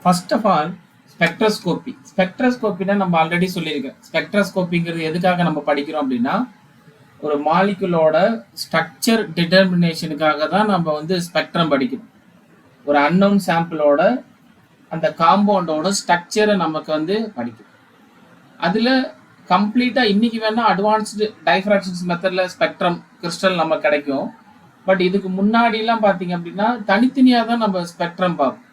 First of all spectroscopy. ஸ்பெக்ட்ரோஸ்கோபினா நம்ம already சொல்லியிருக்கேன். ஸ்பெக்ட்ரோஸ்கோபிங்கிறது எதுக்காக நம்ம படிக்கிறோம் அப்படின்னா, ஒரு மாலிகுலோட ஸ்ட்ரக்சர் டிட்டர்மினேஷனுக்காக தான் நம்ம வந்து ஸ்பெக்ட்ரம் படிக்கணும். ஒரு அன்னோன் சாம்பிளோட அந்த காம்பவுண்டோட ஸ்ட்ரக்சரை நமக்கு வந்து படிக்கணும். அதில் கம்ப்ளீட்டாக இன்னைக்கு வேணா அட்வான்ஸ்டு டைஃப்ராக்ஷன்ஸ் மெத்தடில் ஸ்பெக்ட்ரம் கிறிஸ்டல் நம்ம கிடைக்கும். பட் இதுக்கு முன்னாடிலாம் பார்த்தீங்க அப்படின்னா தனித்தனியாக தான் நம்ம ஸ்பெக்ட்ரம் பார்ப்போம்.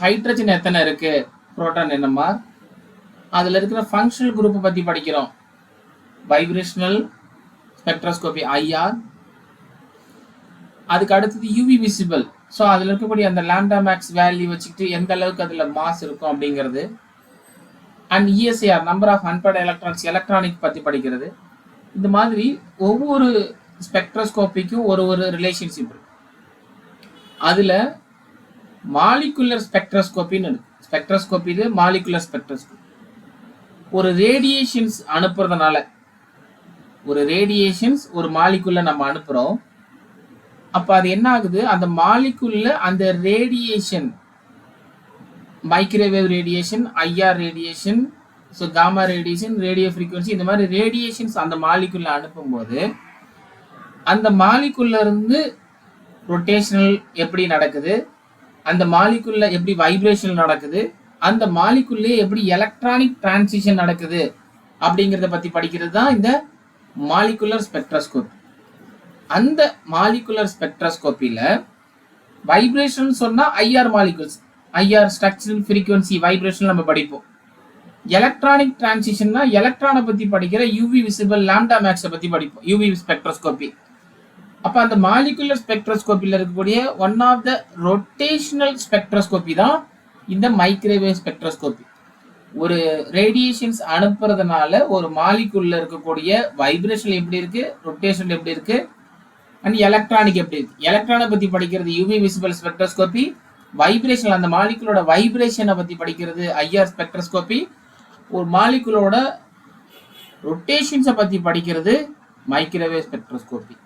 ஹைட்ரஜன் எத்தனை இருக்கு, புரோட்டான் என்னமா, அதில் இருக்கிற ஃபங்க்ஷனல் குரூப்பை பற்றி படிக்கிறோம். Vibrational spectroscopy IR. அதுக்கு அடுத்தது யூவி விசிபிள். ஸோ அதில் இருக்கக்கூடிய அந்த லாம்டா மேக்ஸ் வேல்யூ வச்சுக்கிட்டு எந்த அளவுக்கு அதில் மாஸ் இருக்கும் அப்படிங்கிறது. And ESR number of unpaired electrons, electronic பற்றி படிக்கிறது. இந்த மாதிரி ஒவ்வொரு ஸ்பெக்ட்ரோஸ்கோபிக்கும் ஒரு ஒரு ரிலேஷன்ஷிப் இருக்கு. அதில் மாலிகுலர் ஸ்பெக்ட்ரோஸ்கோபின்னு இருக்கு. ஸ்பெக்ட்ரோஸ்கோபி இது மாலிகுலர் ஸ்பெக்ட்ரோஸ்கோபி. ஒரு ரேடியேஷன்ஸ் அனுப்புறதுனால, ஒரு ரேடியேஷன்ஸ் ஒரு மாலிகுல்ல நம்ம அனுப்புறோம். அப்ப அது என்ன ஆகுது, அந்த மாலிகுல்ல அந்த radiation, microwave radiation, IR radiation, so gamma radiation, radio frequency, இந்த மாதிரி ரேடியேஷன்ஸ் அந்த மாலிகுல்ல அனுப்பும்போது அந்த மாலிகுல்ல இருந்து ரொட்டேஷனல் எப்படி நடக்குது, அந்த மாலிகுல்ல எப்படி வைப்ரேஷன் நடக்குது, அந்த மாலிகுல்லே எப்படி எலக்ட்ரானிக் டிரான்சிஷன் நடக்குது அப்படிங்கிறத பத்தி படிக்கிறது தான் இந்த மாலிகுலர் ஸ்பெக்ட்ரோஸ்கோபி. அந்த மாலிகுலர் ஸ்பெக்ட்ரோஸ்கோபியில வைப்ரேஷன் சொன்னா IR molecules, IR structural frequency vibration நம்ம படிப்போம். எலக்ட்ரானிக் டிரான்சிஷன்னா எலக்ட்ரானை பத்தி படிக்கிற யூவி விசிபிள் லாம்டா மேக்ஸை பத்தி படிப்போம், யூவி ஸ்பெக்ட்ரோஸ்கோபி. அப்ப அந்த மாலிகுலர் ஸ்பெக்ட்ரோஸ்கோபியில் இருக்கக்கூடிய one of the rotational spectroscopy தான் இந்த மைக்ரோவேவ் ஸ்பெக்ட்ரோஸ்கோபி. ஒரு ரேடியேஷன்ஸ் அனுப்புறதுனால ஒரு மாலிகுல்ல இருக்கக்கூடிய வைப்ரேஷன் எப்படி இருக்கு, ரொட்டேஷன் எப்படி இருக்கு, அண்ட் எலக்ட்ரானிக் எப்படி இருக்கு. எலக்ட்ரானை பத்தி படிக்கிறது யூவி விசிபிள் ஸ்பெக்ட்ரோஸ்கோபி. வைப்ரேஷன், அந்த மாலிகுலோட வைப்ரேஷனை பத்தி படிக்கிறது ஐஆர் ஸ்பெக்ட்ரோஸ்கோபி. ஒரு மாலிகுலோட ரொட்டேஷன்ஸை பத்தி படிக்கிறது microwave spectroscopy.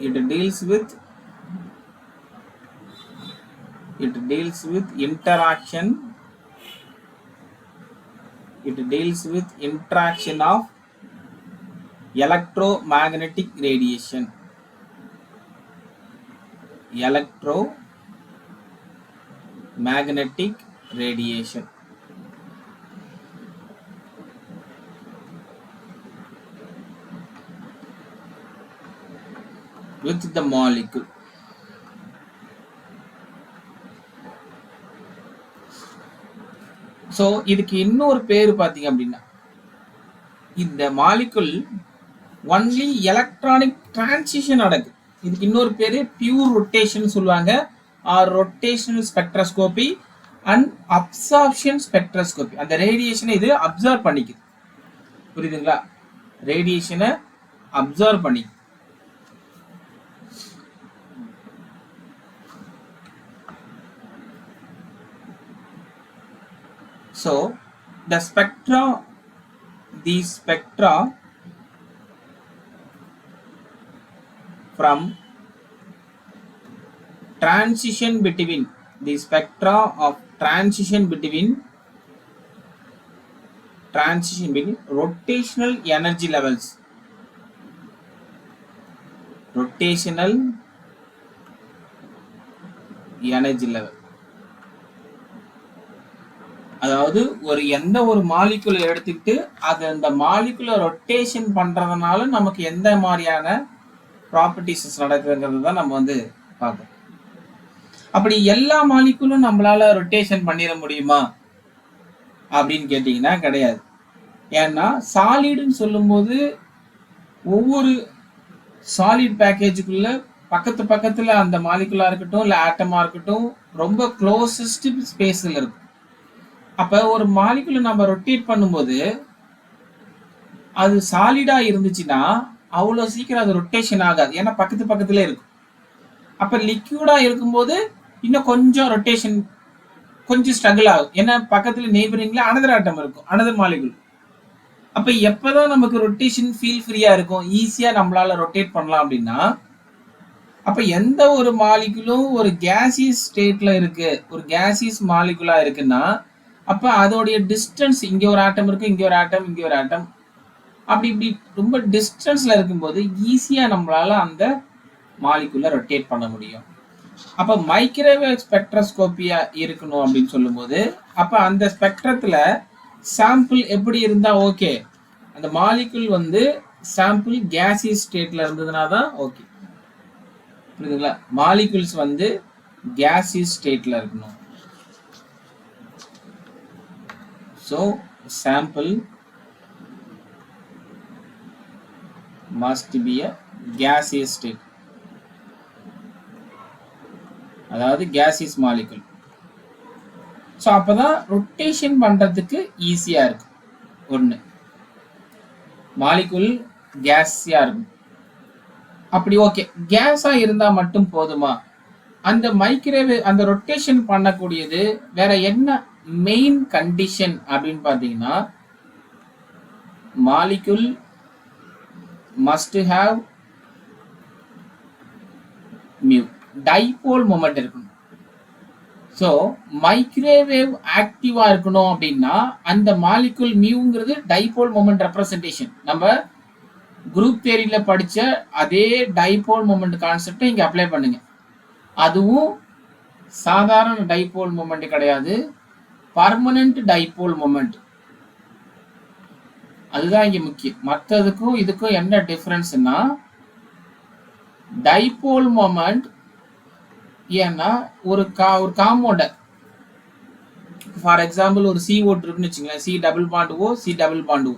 It deals with interaction. It deals with interaction of electromagnetic radiation. Electromagnetic radiation. With the molecule. So இதுக்கு இன்னொரு பேர் பார்த்தீங்க அப்படின்னா, இந்த மாலிகுல் ஒன்லி எலக்ட்ரானிக் டிரான்சிஷன் நடக்குது. இதுக்கு இன்னொரு பேர் பியூர் ரொட்டேஷன் சொல்லுவாங்க, or rotational spectroscopy and absorption spectroscopy. அந்த ரேடியேஷனை இது அப்சர்வ் பண்ணிக்குது. புரியுதுங்களா? ரேடியேஷனை அப்சர்வ் பண்ணிக்குது. So the spectra, these spectra from transition between the spectra of transition between rotational energy levels, rotational energy level. அதாவது ஒரு எந்த ஒரு மாலிகுலை எடுத்துக்கிட்டு அது அந்த மாலிகுலை ரொட்டேஷன் பண்றதுனால நமக்கு எந்த மாதிரியான ப்ராப்பர்ட்டிஸ் நடக்குதுங்கிறது தான் நம்ம வந்து பார்ப்போம். அப்படி எல்லா மாலிகுலும் நம்மளால ரொட்டேஷன் பண்ணிட முடியுமா அப்படின்னு கேட்டீங்கன்னா கிடையாது. ஏன்னா சாலிடுன்னு சொல்லும்போது ஒவ்வொரு சாலிட் பேக்கேஜுக்குள்ள பக்கத்துல அந்த மாலிகுலா இருக்கட்டும் இல்லை ஆட்டமா இருக்கட்டும் ரொம்ப க்ளோசஸ்ட் ஸ்பேஸ்ல இருக்கும். அப்ப ஒரு மாலிகுலை நம்ம ரொட்டேட் பண்ணும்போது அது சாலிடா இருந்துச்சுன்னா அவ்வளவு சீக்கிரம் அது ரொட்டேஷன் ஆகாது, ஏன்னா பக்கத்துல இருக்கும். அப்ப லிக்யூடா இருக்கும்போது இன்னும் கொஞ்சம் ரொட்டேஷன் கொஞ்சம் ஸ்ட்ரகிள் ஆகும், ஏன்னா பக்கத்துல நெய்பரிங்ல அனதர் ஆட்டம் இருக்கும், அனதர் மாலிகுல். அப்ப எப்பதான் நமக்கு ரொட்டேஷன் ஃபீல் ஃப்ரீயா இருக்கும், ஈஸியா நம்மளால ரொட்டேட் பண்ணலாம் அப்படின்னா அப்ப எந்த ஒரு மாலிகுலும் ஒரு கேசியஸ் ஸ்டேட்ல இருக்கு, ஒரு கேசியஸ் மாலிகுலா இருக்குன்னா, அப்ப அதோடைய டிஸ்டன்ஸ் இங்க ஒரு ஆட்டம் இருக்கு, இங்க ஒரு ஆட்டம், இங்க ஒரு ஆட்டம், அப்படி இப்படி ரொம்ப டிஸ்டன்ஸ்ல இருக்கும்போது ஈஸியா நம்மளால அந்த மாலிகுலை ரொட்டேட் பண்ண முடியும். அப்ப மைக்ரோவேவ் ஸ்பெக்ட்ரோஸ்கோபியா இருக்கணும் அப்படின்னு சொல்லும்போது, அப்ப அந்த ஸ்பெக்ட்ரத்துல சாம்பிள் எப்படி இருந்தா ஓகே, அந்த மாலிகுல் வந்து சாம்பிள் கேசியஸ் ஸ்டேட்ல இருந்ததுனா தான் ஓகே. புரியுதுங்களா? மாலிகுல்ஸ் வந்து கேசியஸ் ஸ்டேட்ல இருக்கணும். So sample must be a gaseous state. அதாவது gaseous molecule. ஸோ அப்பதான் ரொட்டேஷன் பண்றதுக்கு ஈஸியா இருக்கு. ஒன்று மாலிகுல் கேஸியா இருக்கும். அப்படி ஓகே, கேஸா இருந்தா மட்டும் போதுமா? அந்த மைக்ரோவேவ் அந்த ரொட்டேஷன் பண்ணக்கூடியது வேற என்ன மெயின் கண்டிஷன் அப்படின்னு பார்த்தீங்கன்னா, molecule must have mu, dipole moment இருக்கணும். ஸோ மைக்ரோவேவ் ஆக்டிவா இருக்கணும் அப்படின்னா அந்த மாலிகுல் மியூங்கிறது டைபோல் மொமெண்ட் ரெப்ரசன்டேஷன். நம்ம குரூப் தியரியில படிச்ச அதே டைபோல் மொமெண்ட் கான்செப்டை இங்க அப்ளை பண்ணுங்க. அதுவும் சாதாரண டைபோல் மொமெண்ட் கிடையாது, பர்மனன்ட் டைபோல் மொமெண்ட். அதுதான் இங்க முக்கியம். மற்றதுக்கும் இதுக்கும் என்ன டிஃபரன்ஸ்னா, டைபோல் மொமெண்ட் ஏன்னா ஒரு காம்பவுண்ட, ஃபார் எக்ஸாம்பிள் ஒரு CO2 இருக்குன்னு வச்சுங்களேன், C double bond O, C double bond O,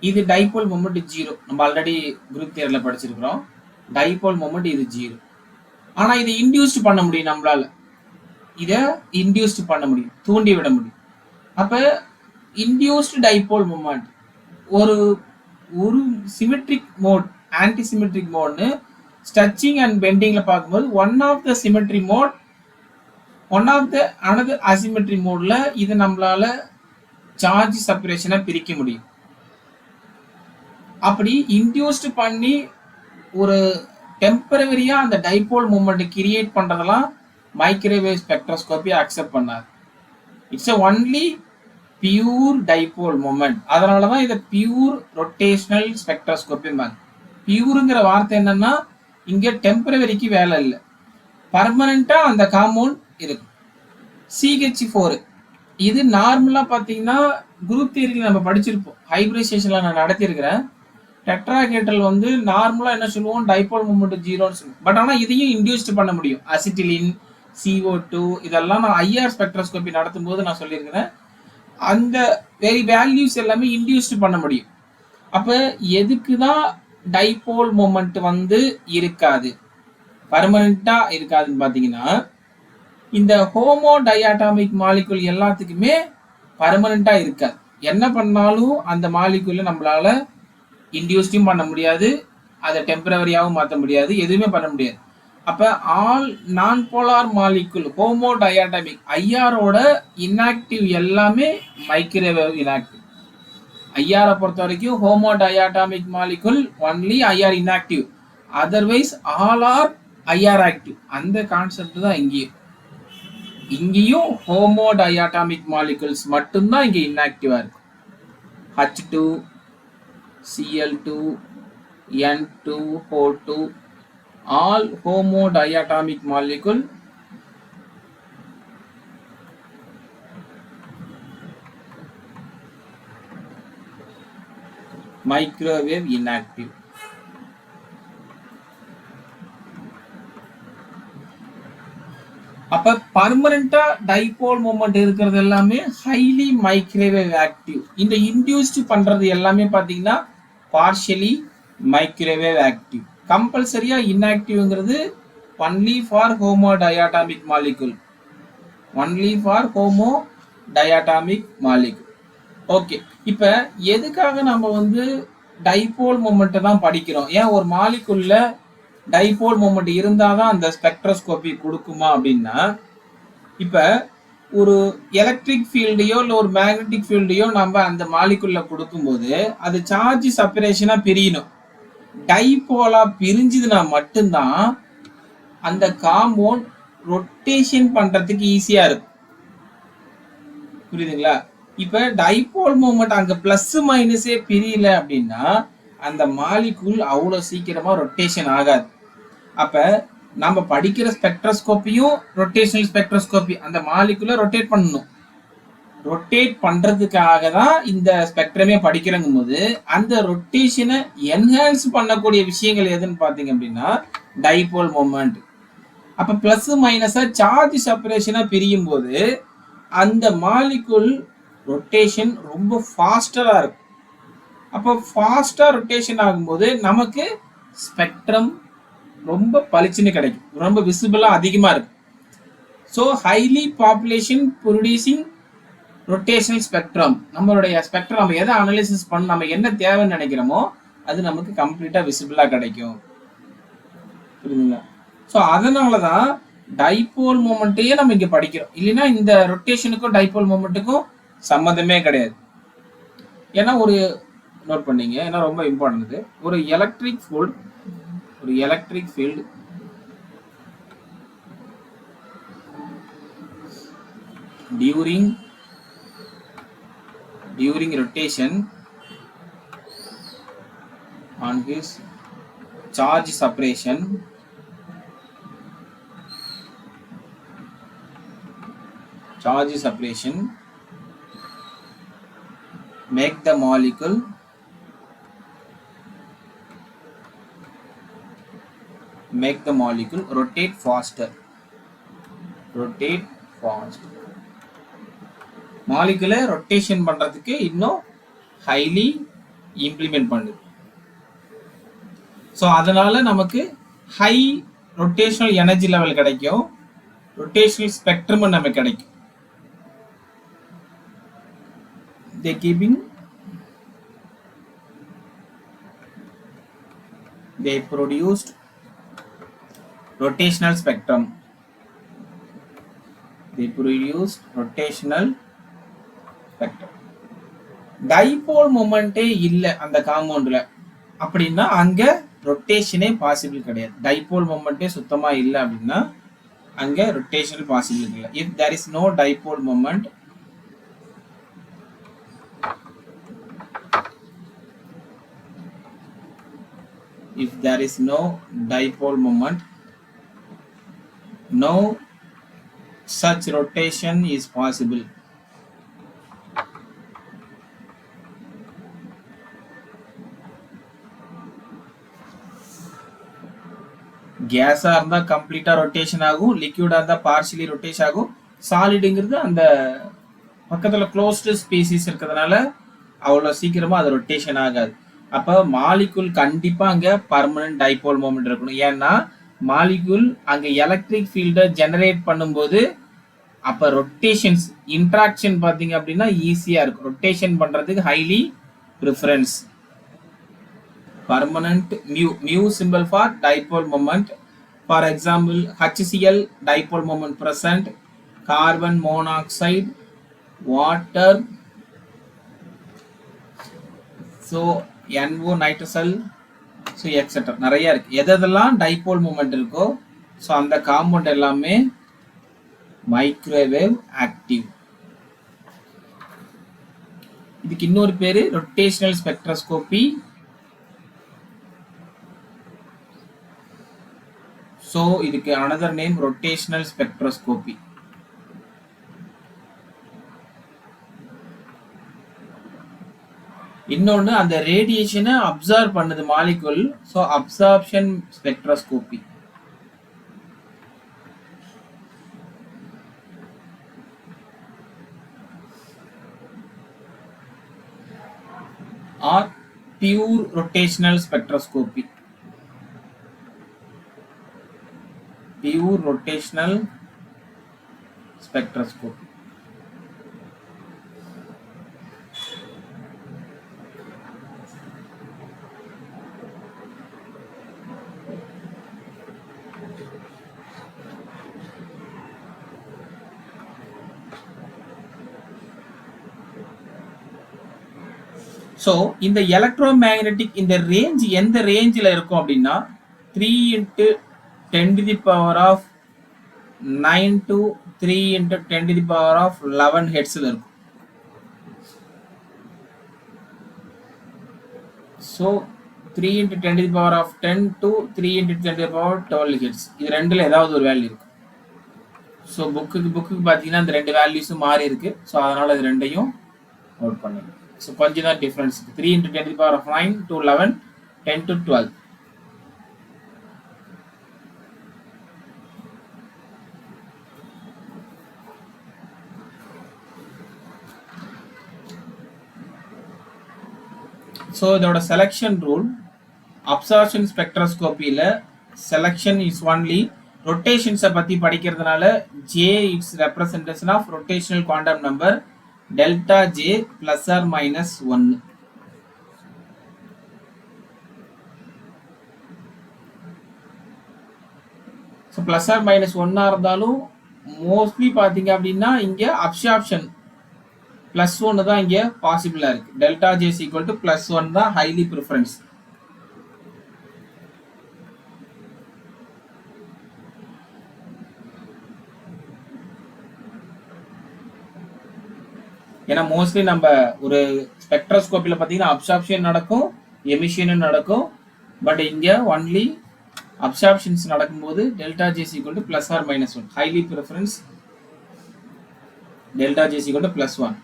இது டைபோல் மொமெண்ட் 0. நம்ம ஆல்ரெடி குரூப் தியரில படிச்சிருக்கிறோம். டைபோல் மொமெண்ட் இது 0. ஆனா இதை இன்டியூஸ்ட் பண்ண முடியும், நம்மளால இதை இன்டியூஸ்ட் பண்ண முடியும், தூண்டி விட முடியும். அப்ப இன்டியூஸ்ட் டைபோல் மொமெண்ட் ஒரு சிமெட்ரிக் மோட், ஆன்டி சிமெட்ரிக் மோட்னு ஸ்ட்ரெச்சிங் அண்ட் பெண்டிங்ல பார்க்கும்போது one of the symmetry mode, one of the another asymmetry மோட்ல இதை நம்மளால சார்ஜ் செப்பரேஷனை பிரிக்க முடியும். அப்படி இன்டியூஸ்ட் பண்ணி ஒரு டெம்பரவரியா அந்த டைபோல் மூமெண்ட் கிரியேட் பண்றதெல்லாம் மைக்ரோவேவ் ஸ்பெக்ட்ரோஸ்கோபி அக்செப்ட் பண்ணாது. It's only pure dipole moment. அதனாலதான் இதை பியூர் ரொட்டேஷனல் ஸ்பெக்ட்ரோஸ்கோபி. பியூருங்கிற வார்த்தை என்னன்னா, இங்க டெம்பரவரிக்கு வேலை இல்லை, பர்மனண்டா அந்த காம்பவுண்ட் இருக்கு. CH4 இது நார்மலா பாத்தீங்கன்னா குரூப் தியரியில நம்ம படிச்சிருப்போம், ஹைபிரிடைசேஷன்ல நான் நடத்தியிருக்கிறேன். டெட்ராஹெட்ரல் வந்து நார்மலா என்ன சொல்லுவோம், டைபோல் மூமெண்ட் 0ன்னு சொல்லுவோம். பட் ஆனா இதையும் இன்டியூஸ்ட் பண்ண முடியும். அசிட்டிலின், CO2 இதெல்லாம் நான் IR ஸ்பெக்ட்ரோஸ்கோபி நடத்தும் போது நான் சொல்லியிருக்கிறேன். அந்த வேல்யூஸ் எல்லாமே இன்டியூஸ்ட் பண்ண முடியும். அப்ப எதுக்குதான் டைபோல் மொமெண்ட் வந்து இருக்காது, பர்மனண்டா இருக்காதுன்னு பாத்தீங்கன்னா, இந்த ஹோமோ டையாட்டாமிக் மாலிகுல் எல்லாத்துக்குமே பர்மனண்டா இருக்காது. என்ன பண்ணாலும் அந்த மாலிகுல்ல நம்மளால இன்டியூஸ்டும் பண்ண முடியாது, அதை டெம்பரவரியாகவும் மாற்ற முடியாது, எதுவுமே பண்ண முடியாது. அப்ப all non polar molecule homo diatomic IRோட இன்ஆக்டிவ் எல்லாமே மைக்ரோவேவ் இன்ஆக்டிவ். IR பொறுத்த வரைக்கும் homo diatomic molecule only IR inactive, otherwise all are IR active. அந்த கான்செப்ட் தான் இங்கேயும். இங்கேயும் ஹோமோ டையாட்டாமிக் மாலிகுல்ஸ் மட்டும்தான் இங்க இன்ஆக்டிவா இருக்கும். H2, Cl2, N2, O2 all homo diatomic molecule microwave inactive. அப்ப பர்மனண்டா டைபோல் மூமெண்ட் இருக்கிறது எல்லாமே ஹைலி மைக்ரோவேவ் ஆக்டிவ். இந்த இன்டியூஸ்ட் பண்றது எல்லாமே பாத்தீங்கன்னா பார்ஷியலி மைக்ரோவேவ் ஆக்டிவ். கம்பல்சரியா இன்ஆக்டிவ்ங்கிறது only for homo diatomic molecule, only for homo diatomic molecule. Okay, இப்ப எதுக்காக நம்ம வந்து டைபோல் மூமெண்ட் தான் படிக்கிறோம்? ஏன் ஒரு மாலிகுல்ல டைபோல் மூமெண்ட் இருந்தாதான் அந்த ஸ்பெக்ட்ரோஸ்கோபி கொடுக்குமா அப்படின்னா, இப்ப ஒரு எலக்ட்ரிக் ஃபீல்டையோ இல்லை ஒரு மேக்னெட்டிக் ஃபீல்டையோ நம்ம அந்த மாலிகுல்ல கொடுக்கும்போது அது சார்ஜ் செப்பரேஷனா பிரியணும். டைபோலா பிரிஞ்சுதுன்னா மட்டும்தான் அந்த காம்பவுண்ட் ரொட்டேஷன் பண்றதுக்கு ஈஸியா இருக்கும். புரியுதுங்களா? இப்ப டைபோல் மொமெண்ட் அங்க பிளஸ் மைனஸே பிரியல அப்படின்னா அந்த மாலிகுல் அவ்வளவு சீக்கிரமா ரொட்டேஷன் ஆகாது. அப்ப நம்ம படிக்கிற ஸ்பெக்ட்ரோஸ்கோப்பியும் ரொட்டேஷனல் ஸ்பெக்ட்ரோஸ்கோப்பி அந்த மாலிகுலை ரொட்டேட் பண்ணணும். ரொட்டேட் பண்றதுக்காக தான் இந்த ஸ்பெக்ட்ரமே படிக்கிறங்கும் போது அந்த ரொட்டேஷனை என்ஹான்ஸ் பண்ணக்கூடிய விஷயங்கள் எதுன்னு பாத்தீங்க அப்படின்னா டைபோல் மொமெண்ட். அப்ப பிளஸ் மைனஸா சார்ஜ் செப்பரேஷனா பிரியும் போது அந்த மாலிகுல் ரொட்டேஷன் ரொம்ப ஃபாஸ்டரா இருக்கும். அப்போ ஃபாஸ்டா ரொட்டேஷன் ஆகும்போது நமக்கு ஸ்பெக்ட்ரம் ரொம்ப பளிச்சுன்னு கிடைக்கும், ரொம்ப விசிபிளா அதிகமா இருக்கும். So highly population producing rotational spectrum, நம்மளுடைய ஸ்பெக்ட்ரம் நம்ம எதை அனலைசிஸ் பண்ண நம்ம என்ன தேவைன்னு நினைக்கிறோமோ அது நமக்கு கம்ப்ளீட்டா விசிபிளா கிடைக்கும். புரியுதுங்களா? ஸோ அதனால தான் டைபோல் மொமெண்ட்டையே நம்ம இங்க படிக்கிறோம். இல்லைன்னா இந்த ரொட்டேஷனுக்கும் டைபோல் மொமெண்ட்டுக்கும் சம்மந்தமே கிடையாது. ஏன்னா ஒரு நோட் பண்ணீங்க, ஏன்னா ரொம்ப இம்பார்ட்டன்ட். ஒரு electric field during rotation on his charge separation make the molecule rotate faster. மாலிகுலை ரொட்டேஷன் பண்றதுக்கு இன்னும் ஹைலி இம்ப்ளிமெண்ட் பண்ணுது. ஸோ அதனால நமக்கு ஹை ரொட்டேஷனல் எனர்ஜி லெவல் கிடைக்கும், ரொட்டேஷனல் ஸ்பெக்ட்ரம் நமக்கு கிடைக்கும். They produced rotational spectrum. Dipole மொமெண்டே இல்ல அந்த காம்பவுண்ட்ல அப்படின்னா அங்க ரொட்டேஷனே பாசிபிள் கிடையாது. டைபோல் மொமெண்டே சுத்தமா இல்ல அப்படின்னா அங்க ரொட்டேஷன் பாசிபிள் இல்ல. if there is no dipole moment, no such rotation is possible. கேஸா இருந்தா கம்ப்ளீட்டா ரொட்டேஷன் ஆகும், லிக்விடா இருந்தா பார்ஷியலி ரொட்டேஷன் ஆகும். சாலிடுங்கிறது அந்த பக்கத்துல க்ளோஸ்டு ஸ்பீசிஸ் இருக்கிறதுனால அவ்வளவு சீக்கிரமா அது ரொட்டேஷன் ஆகாது. அப்ப மாலிகுல் கண்டிப்பா அங்க பர்மனன்ட் டைபோல் மொமெண்ட் இருக்கணும். ஏன்னா மாலிகுல் அங்க எலக்ட்ரிக் ஃபீல்டை ஜெனரேட் பண்ணும்போது அப்ப ரொட்டேஷன்ஸ் இன்ட்ராக்ஷன் பாத்தீங்க அப்படின்னா ஈஸியா இருக்கும். ரொட்டேஷன் பண்றதுக்கு highly preference. permanent mu symbol for dipole moment. For example, HCl dipole moment present, carbon monoxide, water, so NO nitrosyl, so etc. நிறைய இருக்கு. எதெல்லாம் டைபோல் மூமெண்ட் இருக்கோ ஸோ அந்த காம்பவுண்ட் எல்லாமே மைக்ரோவேவ் ஆக்டிவ். இதுக்கு இன்னொரு பேரு ரொட்டேஷனல் ஸ்பெக்ட்ரோஸ்கோபி. So இதுக்கு another name rotational spectroscopy. இன்னொன்னு அந்த ரேடியேஷனை அப்சார்ப் பண்ணுது molecule, so absorption spectroscopy. or pure rotational spectroscopy. Pure rotational spectroscopy. So இந்த எலக்ட்ரோமேக்னெட்டிக் இந்த ரேஞ்ச் எந்த ரேஞ்சில் இருக்கும் அப்படின்னா 3 × 10 to the power of 9 to 3 into 10 to the power of 11 ஹெர்ட்ஸ்ல இருக்கும். So 3 into 10 to the power of 10 to 3 into 10 to the power 12 hertz. இது ரெண்டுல ஏதாவது ஒரு வேல்யூ இருக்கு. ஸோ புக்குக்கு பார்த்தீங்கன்னா இந்த ரெண்டு வேல்யூஸும் மாறி இருக்கு. ஸோ அதனால இது ரெண்டையும் நோட் பண்ணுங்க. ஸோ கொஞ்சம் தான் difference. 3 into 10 to the power of 9 to 11, 10 to 12. So இதோட செலெக்ஷன் ரூல் அப்சார்ப்ஷன் ஸ்பெக்ட்ரோஸ்கோப்பியில் செலெக்ஷன் இஸ் ஒன்லி ரொட்டேஷன்ஸை பற்றி படிக்கிறதுனால J it's representation of rotational quantum number delta J plus or minus 1. So plus or minus 1 இருந்தாலும் mostly பார்த்தீங்க அப்படின்னா இங்கே absorption plus 1 தான் இங்கே பாசிபிளாக இருக்கு. Delta J is equal to plus 1 தான் ஹைலி ப்ரிஃபரன்ஸ். ஏன்னா மோஸ்ட்லி நம்ம ஒரு ஸ்பெக்ட்ரோஸ்கோப்பியில் பார்த்தீங்கன்னா அப்சார்ப்ஷன் நடக்கும், எமிஷனும் நடக்கும். பட் இங்கே ஒன்லி அப்சார்ப்ஷன்ஸ் நடக்கும்போது delta J is equal to plus or minus 1. Highly preference delta J is equal to plus 1.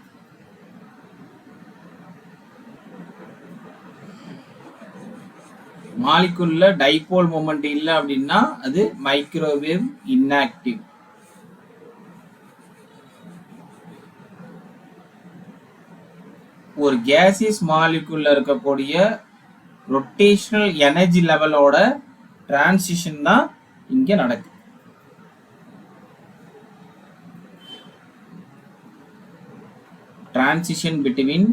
மாலிகுல்ல டைபோல் மொமெண்ட் இல்லை அப்படின்னா அது மைக்ரோவேவ் இன்ஆக்டிவ். ஒரு கேசியஸ் மாலிகுல்ல இருக்கக்கூடிய ரொட்டேஷனல் எனர்ஜி லெவலோட டிரான்சிஷன் தான் இங்க நடக்குது. Transition between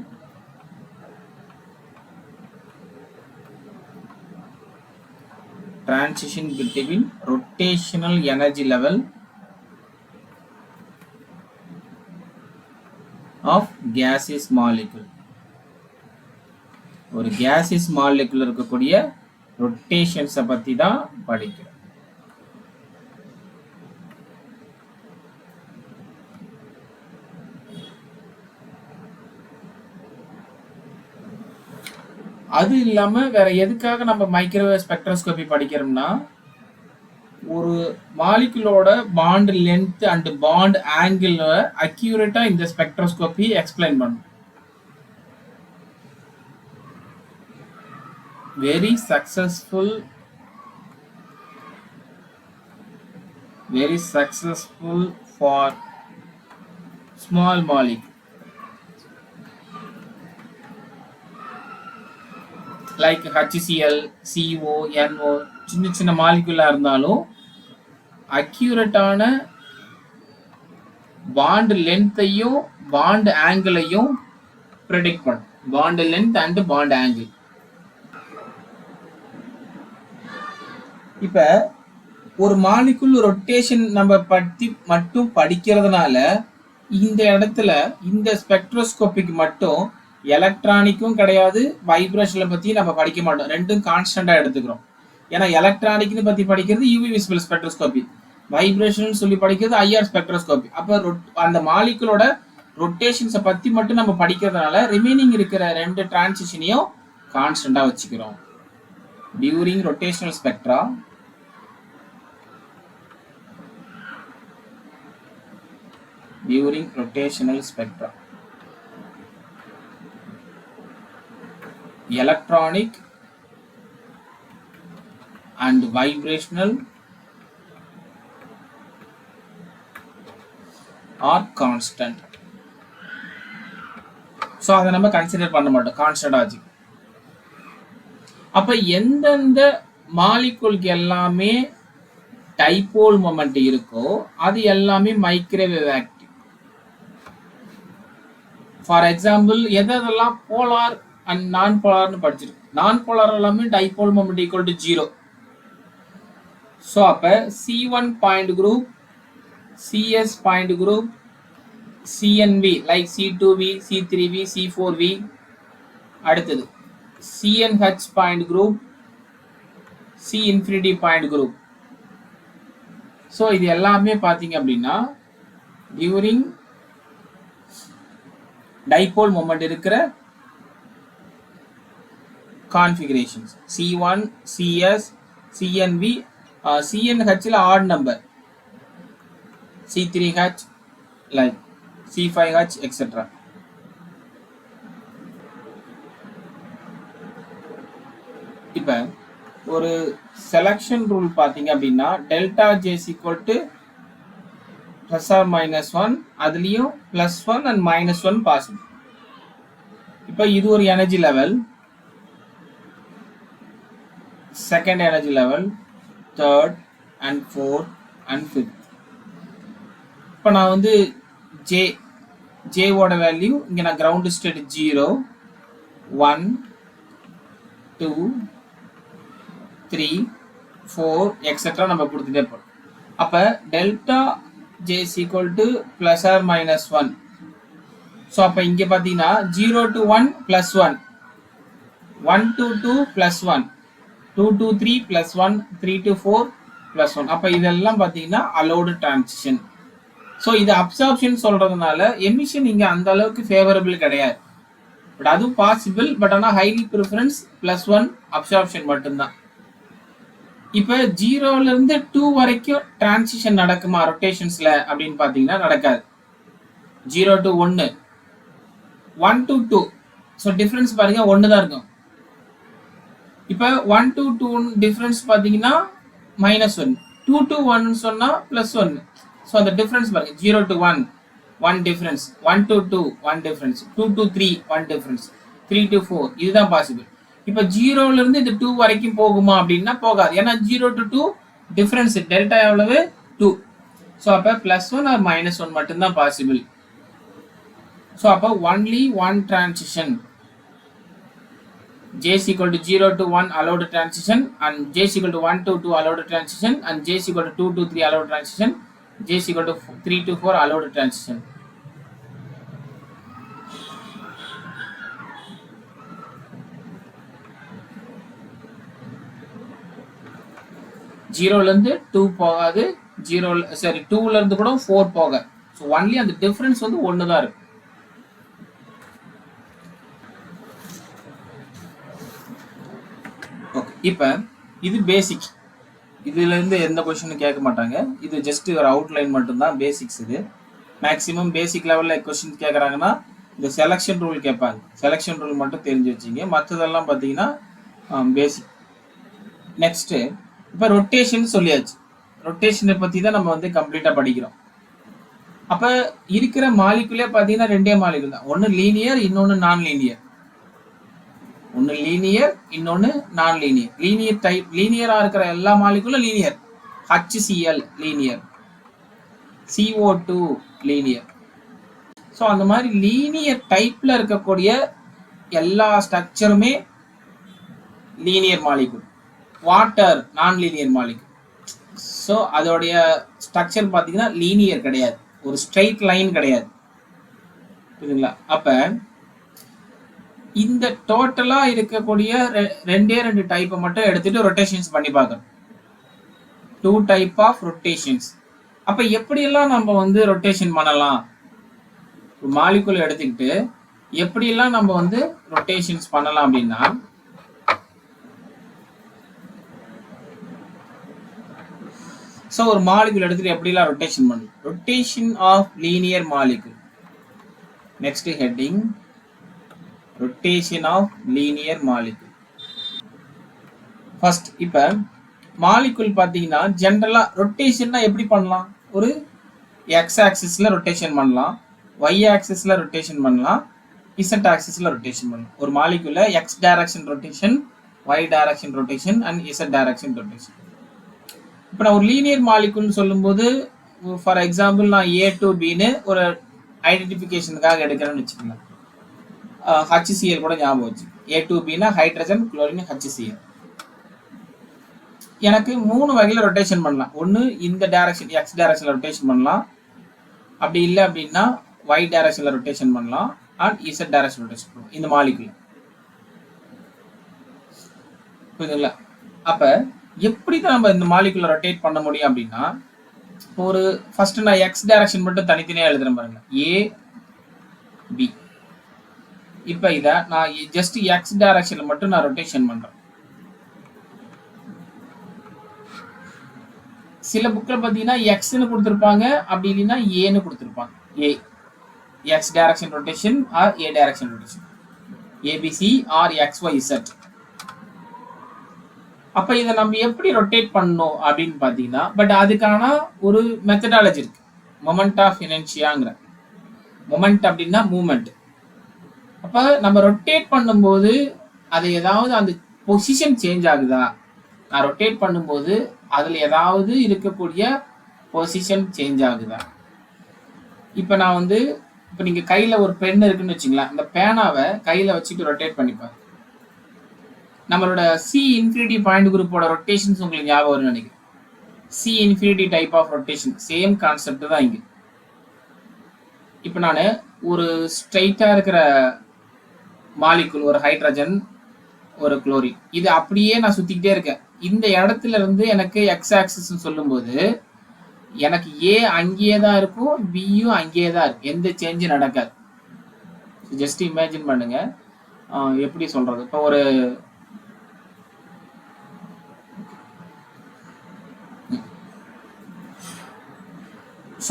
rotational energy level of gaseous molecule. ஒரு gaseous molecule இருக்கக்கூடிய rotations பத்தி தான் படிக்கிறோம். அது இல்லாம வேற எதுக்காக நம்ம மைக்ரோவேவ் ஸ்பெக்ட்ரோஸ்கோபி படிக்கிறோம்னா ஒரு மாலிகுலோட bond length and bond angle அக்யூரேட்டா இந்த ஸ்பெக்ட்ரோஸ்கோபி எக்ஸ்பிளைன் பண்ணும். very successful for small molecule like HCl, CO, NO சின்ன சின்ன மாலிகுலா இருந்தாலும் அக்யூரேட்டான பாண்ட் லென்த்தையும் பாண்ட் ஆங்கிளையும் ப்ரெடிக்ட் பண்ணும். Bond length and bond angle. இப்ப ஒரு மாலிகுல் ரொட்டேஷன் நம்ம பத்தி மட்டும் படிக்கிறதுனால இந்த இடத்துல இந்த ஸ்பெக்ட்ரோஸ்கோபிக்கு மட்டும் எலக்ட்ரானிக்கும் கிடையாது, வைப்ரேஷனை பத்தி நம்ம படிக்க மாட்டோம். ரெண்டும் கான்ஸ்டன்டா எடுத்துக்கிறோம். ஏன்னா எலக்ட்ரானிக்னு பத்தி படிக்கிறது யூவி விசிபிள் ஸ்பெக்ட்ரோஸ்கோபி, வைப்ரேஷன் சொல்லி படிக்கிறது IR ஸ்பெக்ட்ரோஸ்கோபி. அப்ப அந்த மாலிகுலோட ரொட்டேஷன்ஸை பத்தி மட்டும் நம்ம படிக்கிறதுனால ரிமைனிங் இருக்கிற ரெண்டு டிரான்சிஷனையும் கான்ஸ்டன்டா வச்சுக்கிறோம். During rotational spectra electronic and vibrational are constant. so அதை நம்ம கன்சிடர் பண்ண மாட்டோம், கான்ஸ்டன்ட் ஆச்சு. அப்ப எந்தெந்த மாலிகுலுக்கு எல்லாமே டைபோல் மொமெண்ட் இருக்கோ அது எல்லாமே மைக்ரோவேவ் ஆக்டிவ். ஃபார் எக்ஸாம்பிள் எதெல்லாம் போலார் அண்ட் நான் போலார்னு படிச்சிருக்கு. நான் போலார் எல்லாமே dipole moment equal to 0. So அப்ப C1 point group, CS point group, CNV like C2V, C3V, C4V. அடுத்தது CNH point group, C infinity point group. So இது எல்லாமே பார்த்தீங்க அப்படின்னா டியூரிங் டைபோல் மொமெண்ட் இருக்கிற கான்ஃபிகரேஷன்ஸ் C1, CS, CNV, CNHல odd number, C3H, like C5H, etc. இப்போ ஒரு selection rule பார்த்தீங்க அப்படின்னா delta J is equal to plus or minus 1, அதுலேயும் +1 and -1 பாசிபிள். இப்போ இது ஒரு energy level, second energy level, third and fourth and fifth. இப்போ நான் வந்து ஜேவோட வேல்யூ இங்கே நான் கிரவுண்ட் ஸ்டேட் 0, 1, 2, 3, 4 எக்ஸெட்ரா நம்ம கொடுத்துட்டே போகிறோம். அப்போ delta J is equal to plus or minus 1. So அப்போ இங்கே பார்த்தீங்கன்னா 0 to 1 plus 1, 1 to 2 plus 1, 2 to 3 plus 1, 3 to 4 plus 1. அப்போ இதெல்லாம் பார்த்தீங்கன்னா அலோடு டிரான்சிஷன். ஸோ இது அப்சார்ப்ஷன் சொல்கிறதுனால எமிஷன் இங்கே அந்த அளவுக்கு ஃபேவரபிள் கிடையாது. பட் அதுவும் பாசிபிள், பட் ஆனால் ஹைலி ப்ரிஃபரன்ஸ் +1 அப்சார்ப்ஷன் மட்டும்தான். இப்போ 0லேருந்து 2 வரைக்கும் டிரான்சிஷன் நடக்குமா ரொட்டேஷன்ஸில் அப்படின்னு பார்த்தீங்கன்னா நடக்காது. 0 to 1, 1 to 2, ஸோ டிஃப்ரென்ஸ் பாருங்க 1 தான் இருக்கும். இப்போ 1 to 2 டிஃப்ரென்ஸ் பார்த்தீங்கன்னா -1, 2 to 1 சொன்னால் +1. ஸோ அந்த டிஃப்ரென்ஸ் பாருங்க 0 to 1 1 difference, 1 to 2 1 difference, 2 to 3 1 difference, 3 to 4 இதுதான் பாசிபிள். இப்போ 0லேருந்து இது 2 வரைக்கும் போகுமா அப்படின்னா போகாது. ஏன்னா 0 to 2 டிஃப்ரென்ஸ் டெல்டா எவ்வளவு 2. ஸோ அப்போ +1 or -1 மட்டும்தான் பாசிபிள். ஸோ அப்போ only one transition, J is equal to 0 to 1 allowed transition, and J is equal to 1 to 2 allowed transition, and J is equal to 2 to 3 allowed transition, J is equal to 3 to 4 allowed transition. ஜீரோலேருந்து 2 போகாது, 2லேருந்து கூட 4 போகாது. So only அந்த difference வந்து 1 தான் இருக்கு. Okay, இப்போ இது பேசிக். இதுலேருந்து எந்த கொஸ்டினும் கேட்க மாட்டாங்க. இது ஜஸ்ட் ஒரு அவுட்லைன் மட்டும்தான், பேசிக்ஸ். இது மேக்ஸிமம் பேசிக் லெவலில் கொஸ்டின் கேட்குறாங்கன்னா இந்த செலெக்ஷன் ரூல் கேட்பாங்க. செலெக்ஷன் ரூல் மட்டும் தெரிஞ்சு வச்சிங்க, மற்றதெல்லாம் பார்த்தீங்கன்னா பேசிக். நெக்ஸ்ட்டு இப்போ ரொட்டேஷன் சொல்லியாச்சு. ரொட்டேஷனை பற்றி தான் நம்ம வந்து கம்ப்ளீட்டாக படிக்கிறோம். அப்போ இருக்கிற மாலிகுலே பார்த்தீங்கன்னா 2 மாலிகுல் தான். ஒன்று லீனியர், இன்னொன்று நான் லீனியர். ஒன்று லீனியர், இன்னொன்று நான் லீனியர். லீனியர் டைப், லீனியராக இருக்கிற எல்லா மாலிகுலும் linear. HCl linear, CO2 linear. So அந்த மாதிரி லீனியர் டைப்பில் இருக்கக்கூடிய எல்லா ஸ்ட்ரக்சருமே linear molecule. Water non linear molecule. So அதோடைய ஸ்ட்ரக்சர் பார்த்தீங்கன்னா லீனியர் கிடையாது, ஒரு ஸ்ட்ரைட் லைன் கிடையாது. புரியுதுங்களா? அப்போ இந்த டோட்டலாக இருக்கக்கூடிய 2 டைப்பை மட்டும் எடுத்துட்டு ரொட்டேஷன்ஸ் பண்ணி பார்க்கணும். 2 type ஆஃப் ரொட்டேஷன்ஸ். அப்போ எப்படியெல்லாம் நம்ம வந்து ரொட்டேஷன் பண்ணலாம், மாலிகுல் எடுத்துக்கிட்டு எப்படியெல்லாம் நம்ம வந்து ரொட்டேஷன்ஸ் பண்ணலாம் அப்படின்னா, ஸோ ஒரு மாலிகுல் எடுத்துட்டு எப்படிலாம் ரொட்டேஷன் பண்ணலாம். Rotation of linear molecule. Next heading rotation of linear molecule. First இப்போ மாலிகுல் பார்த்தீங்கன்னா ஜென்ரலாக ரொட்டேஷன்னா எப்படி பண்ணலாம்? ஒரு எக்ஸ் ஆக்சிஸில் ரொட்டேஷன் பண்ணலாம், ஒய் ஆக்சிஸில் ரொட்டேஷன் பண்ணலாம், இசட் ஆக்சிஸில் ரொட்டேஷன் பண்ணலாம். ஒரு மாலிகுல X direction rotation, Y direction rotation and Z direction rotation. இப்போ நான் ஒரு லீனியர் மாலிகுல்னு சொல்லும்போது, ஃபார் எக்ஸாம்பிள் நான் A to Bன்னு ஒரு ஐடென்டிஃபிகேஷனுக்காக எடுக்கிறேன்னு வச்சுக்கலாம். HCl கூட ஞாபகம் வச்சு, A to Bனா ஹைட்ரஜன், குளோரின், HCl. எனக்கு 3 வகையில் ரொட்டேஷன் பண்ணலாம். ஒன்று இந்த டைரக்ஷன் எக்ஸ் டைரக்ஷனில் ரொட்டேஷன் பண்ணலாம், அப்படி இல்லை அப்படின்னா ஒய் டைரக்ஷனில் ரொட்டேஷன் பண்ணலாம், அண்ட் இசட் டைரக்ஷன் ரொட்டேஷன் பண்ணலாம் இந்த மாலிகுல். புரியுதுங்களா? அப்போ எப்படி தான் நம்ம இந்த மாலிகுலை ரொட்டேட் பண்ண முடியும் அப்படின்னா, ஒரு ஃபர்ஸ்ட் நான் எக்ஸ் டைரக்ஷன் மட்டும் தனித்தனியா எழுதுறேன் பாருங்க, ஏ பி. இப்போ இதை நான் ஜஸ்ட் எக்ஸ் டைரக்ஷன்ல மட்டும் நான் ரொட்டேஷன் பண்றேன். சில புக்கில் பார்த்தீங்கன்னா எக்ஸ்ன்னு கொடுத்துருப்பாங்க, அப்படி இல்லைன்னா ஏன்னு கொடுத்துருப்பாங்க. A X direction rotation or A direction rotation, ABC or X Y Z. அப்ப இதை நம்ம எப்படி ரொட்டேட் பண்ணணும் அப்படின்னு பார்த்தீங்கன்னா, பட் அதுக்கான ஒரு மெத்தடாலஜி இருக்கு. மொமெண்ட் ஆஃப் இனர்ஷியாங்கிற மொமெண்ட் அப்படின்னா மூமெண்ட். அப்ப நம்ம ரொட்டேட் பண்ணும்போது அது ஏதாவது அந்த பொசிஷன் சேஞ்ச் ஆகுதா, நான் ரொட்டேட் பண்ணும்போது அதுல ஏதாவது இருக்கக்கூடிய பொசிஷன் சேஞ்ச் ஆகுதா. இப்ப நான் வந்து இப்ப நீங்க கையில ஒரு பென் இருக்குன்னு வச்சுங்களேன், அந்த பேனாவை கையில வச்சுட்டு ரொட்டேட் பண்ணிப்பாரு. நம்மளோட சி இன்ஃபினிட்டி பாயிண்ட் குரூப்போட ரொட்டேஷன்ஸ் உங்களுக்கு ஞாபகம் வரும்னு நினைக்கிறேன். C infinity type of rotation same concept தான் இங்க. இப்போ நான் ஒரு ஸ்ட்ரைட்டா இருக்கிற மாலிகுல், ஒரு ஹைட்ரஜன், ஒரு குளோரின், இது அப்படியே நான் சுத்திக்கிட்டே இருக்கேன். இந்த இடத்துல இருந்து எனக்கு எக்ஸ் ஆக்சிஸ் சொல்லும்போது எனக்கு ஏ அங்கேயே தான் இருக்கும், பியும் அங்கேயே தான் இருக்கும், எந்த சேஞ்சும் நடக்காது. ஜஸ்ட் இமேஜின் பண்ணுங்க, எப்படி சொல்றது. இப்போ ஒரு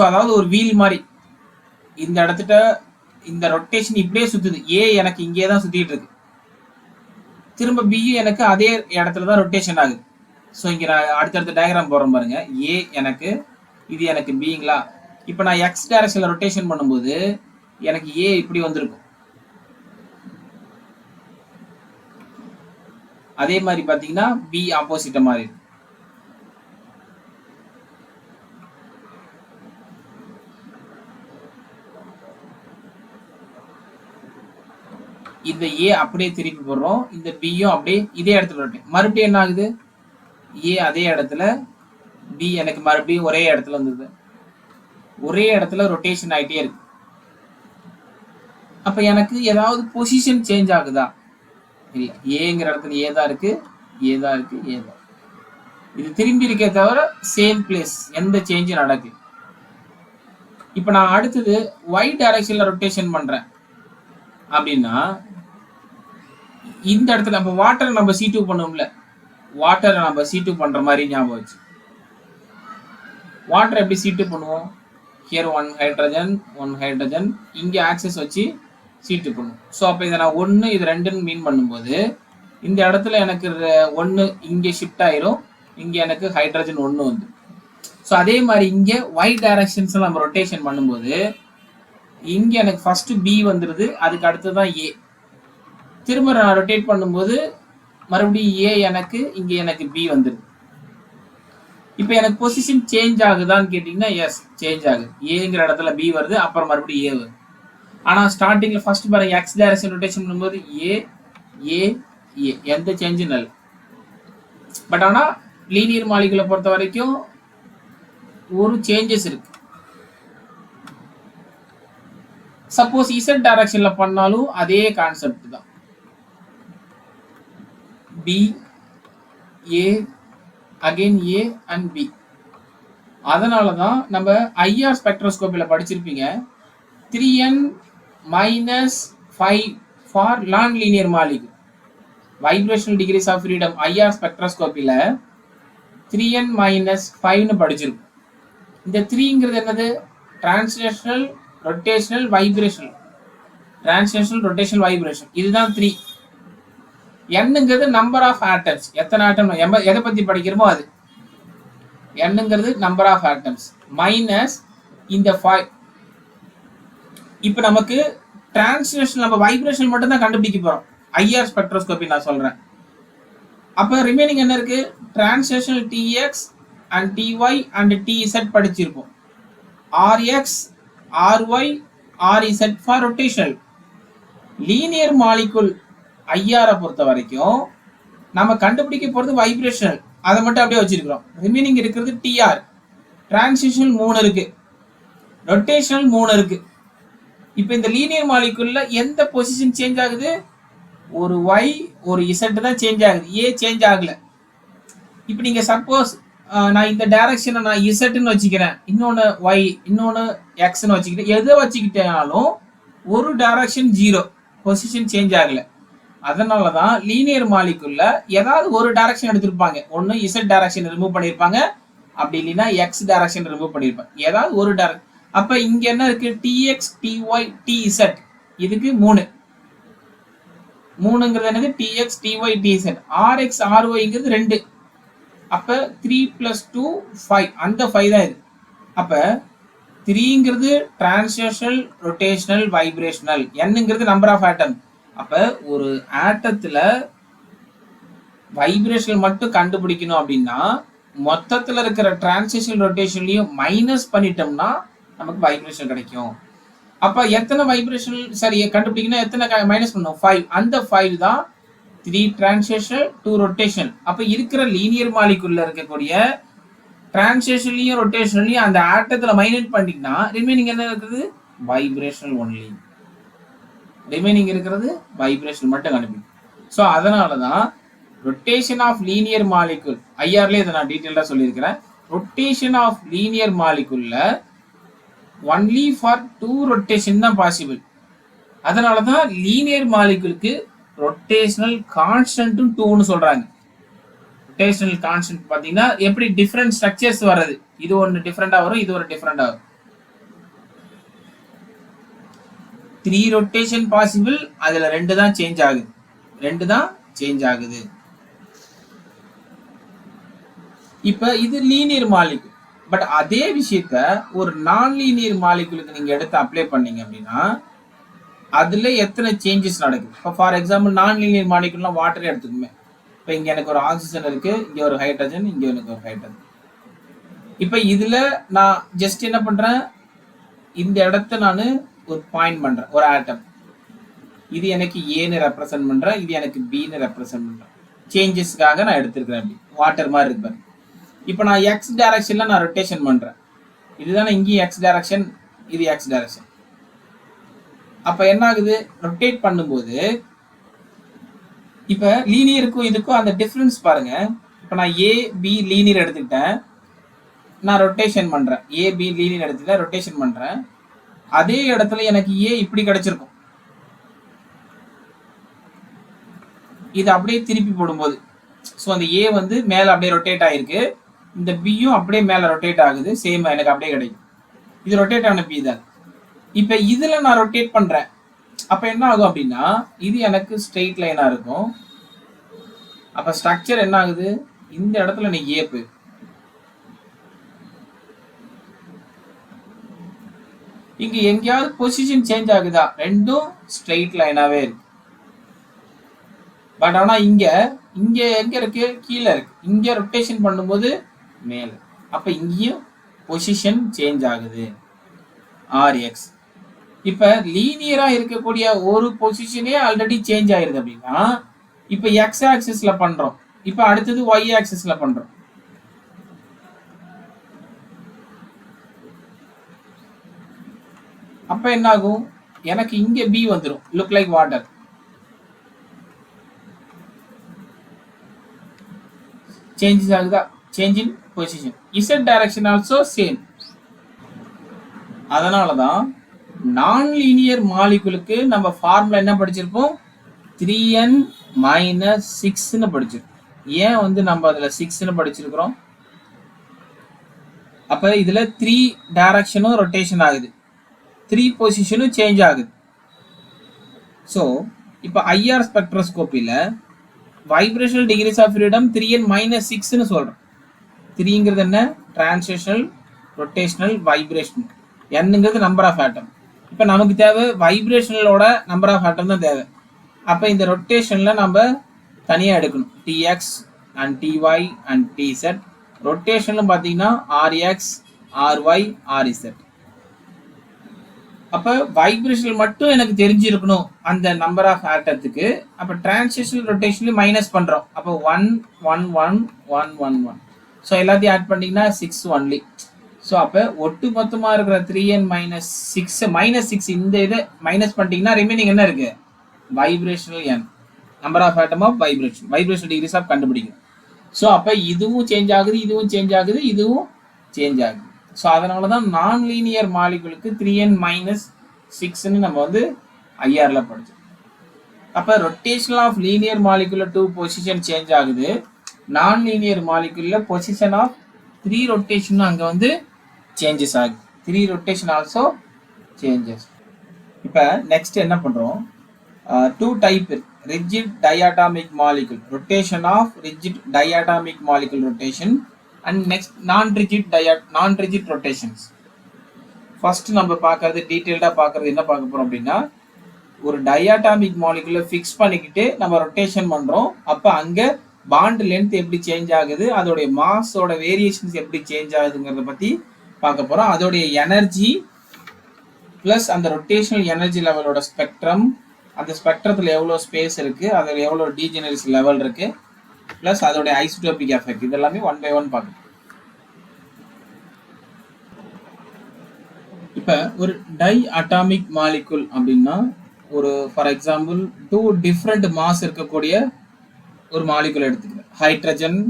அதாவது ஒரு வீல் மாதிரி இந்த இடத்துல இந்த ரொட்டேஷன் இப்படியே சுத்துது. ஏ எனக்கு இங்கே தான் சுத்திட்டு இருக்கு, திரும்ப பியும் எனக்கு அதே இடத்துல தான் ரொட்டேஷன் ஆகுது. ஸோ இங்க நான் அடுத்தடுத்த டயக்ராம் போடுறேன் பாருங்க. ஏ எனக்கு, இது எனக்கு பிங்களா. இப்போ நான் எக்ஸ் டைரக்ஷன்ல ரொட்டேஷன் பண்ணும்போது எனக்கு ஏ இப்படி வந்திருக்கும். அதே மாதிரி பாத்தீங்கன்னா பி ஆப்போசிட்ட மாதிரி. இந்த ஏ அப்படியே திருப்பி போடுறோம், இந்த பியும் அப்படியே இதே இடத்துல ரொட்டேட். மறுபடியும் என்ன ஆகுது, ஏ அதே இடத்துல, பி எனக்கு மறுபடியும் ஒரே இடத்துல வந்தது, ஒரே இடத்துல ரொட்டேஷன் ஆகிட்டே இருக்கு. அப்ப எனக்கு ஏதாவது பொசிஷன் சேஞ்ச் ஆகுதா, இல்லை. ஏங்கிற இடத்துல ஏ தான் இருக்கு, ஏ தான் இருக்கு, ஏ தான். இது திரும்பி இருக்கே தவிர சேம் பிளேஸ், எந்த சேஞ்சும் நடக்குது. இப்ப நான் அடுத்தது ஒய் டைரக்ஷன்ல ரொட்டேஷன் பண்றேன் அப்படின்னா, இந்த இடத்துல நம்ம வாட்டர் நம்ம C2 பண்ணுவோம்ல, வாட்டரை நம்ம C2 பண்ற மாதிரி ஞாபகம் வச்சு. வாட்டர் எப்படி C2 பண்ணுவோம், ஹியர் ஒன் ஹைட்ரஜன், இங்க ஆக்சஸ் வச்சு C2 பண்ணுவோம். ஸோ அப்போ இதை நான் 1 இது 2ன்னு மீன் பண்ணும்போது இந்த இடத்துல எனக்கு 1 இங்கே ஷிஃப்ட் ஆயிரும், இங்க எனக்கு ஹைட்ரஜன் 1 வந்து. ஸோ அதே மாதிரி இங்கே ஒய் டைரக்ஷன்ஸ் நம்ம ரொட்டேஷன் பண்ணும்போது இங்க எனக்கு ஃபர்ஸ்ட் பி வந்துருது, அதுக்கு அடுத்துதான் ஏ. திரும்ப நான் ரொட்டேட் பண்ணும்போது மறுபடியும் ஏ எனக்கு, இங்க எனக்கு பி வந்துருது. இப்போ எனக்கு பொசிஷன் சேஞ்ச் ஆகுதான்னு கேட்டீங்கன்னா எஸ், சேஞ்ச் ஆகுது. ஏங்கிற இடத்துல பி வருது, அப்புறம் மறுபடியும் ஏ வருது. ஆனா ஸ்டார்டிங்ல ஃபர்ஸ்ட் பாருங்க, எக்ஸ் டைரக்ஷன் ரொட்டேஷன் பண்ணும்போது ஏ ஏ ஏ, எந்த சேஞ்சும் இல்லை. பட் ஆனா லீனியர் மாலிகுலை பொறுத்த வரைக்கும் ஒரு சேஞ்சஸ் இருக்கு. சப்போஸ் இசட் டைரக்ஷன்ல பண்ணாலும் அதே கான்செப்ட் தான், B A again A and B. அதனால தான் நம்ம ஐஆர் ஸ்பெக்ட்ரோஸ்கோப்பில படிச்சிருப்பீங்க, 3n - 5 for non linear molecule. Vibrational degrees of freedom IR ஸ்பெக்ட்ரோஸ்கோப்பில 3n - 5ன்னு படிச்சிருக்கும். இந்த 3ங்கிறது என்னது, translational, rotational, vibrational. Translational, rotational, vibration, இதுதான் 3. என்னங்கிறது நம்பர் ஆஃப் ஆட்டம்ஸ், எத்தனை ஆட்டம் எதை பத்தி படிக்கிறோமோ அது. என்னங்கிறது நம்பர் ஆஃப் ஆட்டம்ஸ் மைனஸ் இந்த 5. இப்போ நமக்கு டிரான்ஸ்லேஷன், நம்ம வைப்ரேஷன் மட்டும் தான் கண்டுபிடிக்க போறோம் ஐஆர் ஸ்பெக்ட்ரோஸ்கோபி நான் சொல்றேன். அப்ப ரிமைனிங் என்ன இருக்கு, translational TX and TY and TZ படிச்சிருப்போம். RX, RY, RZ for rotational. Linear molecule ஐஆரை பொறுத்த வரைக்கும் நம்ம கண்டுபிடிக்க போறது வைப்ரேஷனல், அதை மட்டும் அப்படியே வச்சிருக்கிறோம். ரிமைனிங் இருக்கிறது TR. டிரான்சிஷனல் 3 இருக்கு, ரொட்டேஷனல் 3 இருக்கு. இப்போ இந்த லீனியர் மாலிகுல்ல எந்த பொசிஷன் சேஞ்ச் ஆகுது, ஒரு Y ஒரு Z தான் சேஞ்ச் ஆகுது, ஏ சேஞ்ச் ஆகல. இப்போ நீங்க சப்போஸ் நான் இந்த டைரக்ஷனை நான் இசட்னு வச்சுக்கிறேன், இன்னொன்று ஒய், இன்னொன்று எக்ஸ்ன்னு வச்சுக்கிட்டேன். எதை வச்சுக்கிட்டாலும் ஒரு டைரக்ஷன் ஜீரோ, பொசிஷன் சேஞ்ச் ஆகலை. அதனால தான் லீனியர் மாலிகுல்ல ஏதாவது ஒரு டைரக்ஷன் எடுத்திருப்பாங்க. ஒன்று இசட் டைரக்ஷன் ரிமூவ் பண்ணியிருப்பாங்க, அப்படி இல்லைன்னா எக்ஸ் டைரக்ஷன் ரிமூவ் பண்ணியிருப்பாங்க. ஏதாவது ஒரு டைரக்ஷன். அப்போ இங்கே என்ன இருக்கு? TX, TY, TZ. இதுக்கு 3. 3ங்கிறது என்னது? TX, TY, TZ. ஆர்எக்ஸ், ஆர்ஒய்ங்கிறது 2. அப்போ 3 + 2 5. அந்த 5 தான் இது. அப்போ 3ங்கிறது டிரான்ஸ்லேஷனல், ரொட்டேஷனல், வைப்ரேஷனல். என்னங்கிறது நம்பர் ஆஃப் ஆட்டம். அப்போ ஒரு ஆட்டத்தில் வைப்ரேஷனல் மட்டும் கண்டுபிடிக்கணும் அப்படின்னா மொத்தத்தில் இருக்கிற டிரான்ஸ்லேஷனல், ரொட்டேஷன்லையும் மைனஸ் பண்ணிட்டோம்னா நமக்கு வைப்ரேஷன் கிடைக்கும். அப்போ எத்தனை வைப்ரேஷனல் சரி கண்டுபிடிக்கணும், எத்தனை மைனஸ் பண்ணணும்? 5. அந்த 5 தான் 3 டிரான்ஸ்லேஷனல், 2 ரொட்டேஷனல். அப்போ இருக்கிற லீனியர் மாலிகுல்ல இருக்கக்கூடிய டிரான்ஸ்லேஷன்லையும் ரொட்டேஷன்லையும் அந்த ஆட்டத்தில் மைனஸ் பண்ணிட்டீங்கன்னா ரிமைனிங் என்ன இருக்குது? Vibrational only. ரிமைனிங் இருக்கிறது வைப்ரேஷன் மட்டும் கண்டுபிடிக்கும். ஸோ அதனால தான் ரொட்டேஷன் ஆஃப் லீனியர் மாலிகுல், ஐஆர்லேயே இதை நான் டீட்டெயிலாக சொல்லியிருக்கிறேன். ரொட்டேஷன் ஆஃப் லீனியர் மாலிகுல்ல ஒன்லி ஃபார் 2 ரொட்டேஷன் தான் பாசிபிள். அதனால தான் லீனியர் மாலிகுலுக்கு ரொட்டேஷனல் கான்ஸ்டன்ட்டும் 2ன்னு சொல்றாங்க. ரொட்டேஷனல் கான்ஸ்டன்ட் பார்த்தீங்கன்னா எப்படி டிஃப்ரெண்ட் ஸ்ட்ரக்சர்ஸ் வர்றது, இது ஒன்று டிஃப்ரெண்டாக வரும், இது ஒரு டிஃப்ரெண்டாக வரும். 3 ரொட்டேஷன் பாசிபிள், அதுல 2 தான் சேஞ்ச் ஆகுது, 2 தான் சேஞ்ச் ஆகுது. இப்ப இது லீனியர் மாலிகுல். பட் அதே விஷயத்த ஒரு நான் லீனியர் மாலிகுலுக்கு நீங்க எடுத்து அப்ளை பண்ணீங்க அப்படின்னா அதுல எத்தனை சேஞ்சஸ் நடக்குது? இப்போ ஃபார் எக்ஸாம்பிள் நான் லீனியர் மாலிகுல்னா வாட்டரே எடுத்துக்குமே. இப்போ இங்க எனக்கு ஒரு ஆக்சிஜன் இருக்கு, இங்க ஒரு ஹைட்ரஜன், இங்க எனக்கு ஒரு ஹைட்ரஜன். இப்போ இதுல நான் ஜஸ்ட் என்ன பண்றேன், இந்த இடத்த நான் ஒரு பாயிண்ட் பண்றேன், ஒரு ஆட்டம். இது எனக்கு ஏன்னு ரெப்ரசென்ட் பண்றேன், இது எனக்கு பின்னு ரெப்ரசென்ட் பண்றேன். சேஞ்சஸ்க்காக நான் எடுத்துருக்கிறேன். அப்படி வாட்டர் மாதிரி இருப்பேன். இப்போ நான் எக்ஸ் டைரக்ஷன்ல நான் ரொட்டேஷன் பண்றேன். இதுதானே இங்கேயும் எக்ஸ் டைரக்ஷன், இது எக்ஸ் டைரக்ஷன். அப்ப என்ன ஆகுது? ரொட்டேட் பண்ணும்போது இப்ப லீனியருக்கும் இதுக்கும் அந்த டிஃபரன்ஸ் பாருங்க. இப்ப நான் ஏ பி லீனியர் எடுத்துக்கிட்டேன், நான் ரொட்டேஷன் பண்றேன். ஏ பி லீனியர் எடுத்துக்கிட்டேன், ரொட்டேஷன் பண்றேன். அதே இடத்துல எனக்கு ஏ இப்படி கிடைச்சிருக்கும். இது அப்படியே திருப்பி போடும்போது ஸோ அந்த ஏ வந்து மேலே அப்படியே ரொட்டேட் ஆகிருக்கு, இந்த பியும் அப்படியே மேலே ரொட்டேட் ஆகுது, சேம் எனக்கு அப்படியே கிடைக்கும். இது ரொட்டேட் ஆன பி தான். இப்போ இதில் நான் ரொட்டேட் பண்ணுறேன், அப்போ என்ன ஆகும் அப்படின்னா இது எனக்கு ஸ்ட்ரெயிட் லைனாக இருக்கும். அப்போ ஸ்ட்ரக்சர் என்ன ஆகுது? இந்த இடத்துல நீ ஏ போய் இங்க எங்கேயாவது பொசிஷன் சேஞ்ச் ஆகுதா? ரெண்டும் ஸ்ட்ரெயிட் லைனாவே இருக்கு. பட் ஆனா இங்க இங்க எங்க இருக்கு? கீழே இருக்கு. இங்க ரொட்டேஷன் பண்ணும்போது மேல. அப்ப இங்கேயும் பொசிஷன் சேஞ்ச் ஆகுது, ஆர்எக்ஸ். இப்ப லீனியரா இருக்கக்கூடிய ஒரு பொசிஷனே ஆல்ரெடி சேஞ்ச் ஆயிருது அப்படின்னா இப்ப எக்ஸ் ஆக்சிஸ்ல பண்றோம், இப்ப அடுத்தது ஒய் ஆக்சிஸ்ல பண்றோம். அப்ப என்ன ஆகும்? எனக்கு இங்க பி வந்துடும், லுக் லைக் வாட்டர். சேஞ்சஸ் ஆகுதா? Change in position. Z direction also same. அதனாலதான் நான் லீனியர் மாலிகுலுக்கு நம்ம ஃபார்முலா என்ன படிச்சிருப்போம்? 3n - 6ன்னு படிச்சிருக்கோம். ஏன் வந்து நம்ம அதுல 6ன்னு படிச்சிருக்கிறோம்? அப்ப இதுல 3 டைரக்ஷனும் ரொட்டேஷன் ஆகுது, 3 பொசிஷனும் சேஞ்ச் ஆகுது. ஸோ இப்போ ஐஆர் ஸ்பெக்ட்ரோஸ்கோப்பியில் vibrational degrees of freedom 3n - 6ன்னு சொல்கிறோம். 3ங்கிறது என்ன? Translational, rotational, vibrational. என்னங்கிறது நம்பர் ஆஃப் ஆட்டம். இப்போ நமக்கு தேவை வைப்ரேஷனலோட நம்பர் ஆஃப் ஆட்டம் தான் தேவை. அப்போ இந்த ரொட்டேஷனில் நம்ம தனியாக எடுக்கணும், டிஎக்ஸ் அண்ட் டிஒய் அண்ட் டிசெட். ரொட்டேஷன்லும் பார்த்தீங்கன்னா ஆர்எக்ஸ், ஆர்ஒய், ஆர்இசெட். அப்போ வைப்ரேஷனல் மட்டும் எனக்கு தெரிஞ்சிருக்கணும் அந்த நம்பர் ஆஃப் ஆட்டத்துக்கு. அப்போ டிரான்ஸ்லேஷனல், ரொட்டேஷனல் மைனஸ் பண்ணுறோம். அப்போ 1 1 1 1 1 1. ஸோ எல்லாத்தையும் ஆட் பண்ணிங்கன்னா 6 ஒன்லி. ஸோ அப்போ ஒட்டு மொத்தமாக இருக்கிற 3n - 6 இந்த இதை மைனஸ் பண்ணிட்டீங்கன்னா ரிமைனிங் என்ன இருக்கு? Vibrational N, number of atom of vibration, vibrational degrees of கண்டுபிடிக்கும். ஸோ அப்போ இதுவும் சேஞ்ச் ஆகுது, இதுவும் சேஞ்ச் ஆகுது, இதுவும் சேஞ்ச் ஆகுது. ஸோ அதனால தான் நான் லீனியர் மாலிகுலுக்கு 3n-6ன்னு நம்ம வந்து ஐஆரில் படிச்சோம். அப்போ ரொட்டேஷன் ஆஃப் லீனியர் மாலிகுல 2 பொசிஷன் சேஞ்ச் ஆகுது, நான் லீனியர் மாலிகுல பொசிஷன் ஆஃப் 3 ரொட்டேஷன் அங்கே வந்து சேஞ்சஸ் ஆகுது. 3 ரொட்டேஷன் ஆல்சோ சேஞ்சஸ். இப்போ நெக்ஸ்ட் என்ன பண்ணுறோம், 2 type rigid diatomic molecule, rotation of rigid diatomic molecule rotation, and next non-rigid rotations. First நம்ம பார்க்கறது டீட்டெயில்டாக பார்க்கறது என்ன பார்க்க போகிறோம் அப்படின்னா, ஒரு டயாட்டாமிக் மாலிகுலை ஃபிக்ஸ் பண்ணிக்கிட்டு நம்ம ரொட்டேஷன் பண்ணுறோம். அப்போ அங்கே பாண்ட் லென்த் எப்படி சேஞ்ச் ஆகுது, அதோடைய மாஸோட வேரியேஷன்ஸ் எப்படி சேஞ்ச் ஆகுதுங்கிறத பற்றி பார்க்க போகிறோம். அதோடைய எனர்ஜி ப்ளஸ் அந்த ரொட்டேஷனல் எனர்ஜி லெவலோட ஸ்பெக்ட்ரம், அந்த ஸ்பெக்ட்ரத்தில் எவ்வளோ ஸ்பேஸ் இருக்குது, அதில் எவ்வளோ டீஜெனரசி லெவல் இருக்குது, ப்ளஸ் அதோடைய ஐசோடோபிக் எஃபெக்ட், இதெல்லாமே 1 by 1 பார்க்கணும். இப்போ ஒரு டை அட்டாமிக் மாலிகுல் அப்படின்னா, ஒரு ஃபார் எக்ஸாம்பிள் 2 டிஃப்ரெண்ட் மாஸ் இருக்கக்கூடிய ஒரு மாலிகுல் எடுத்துக்கிறேன், ஹைட்ரஜன்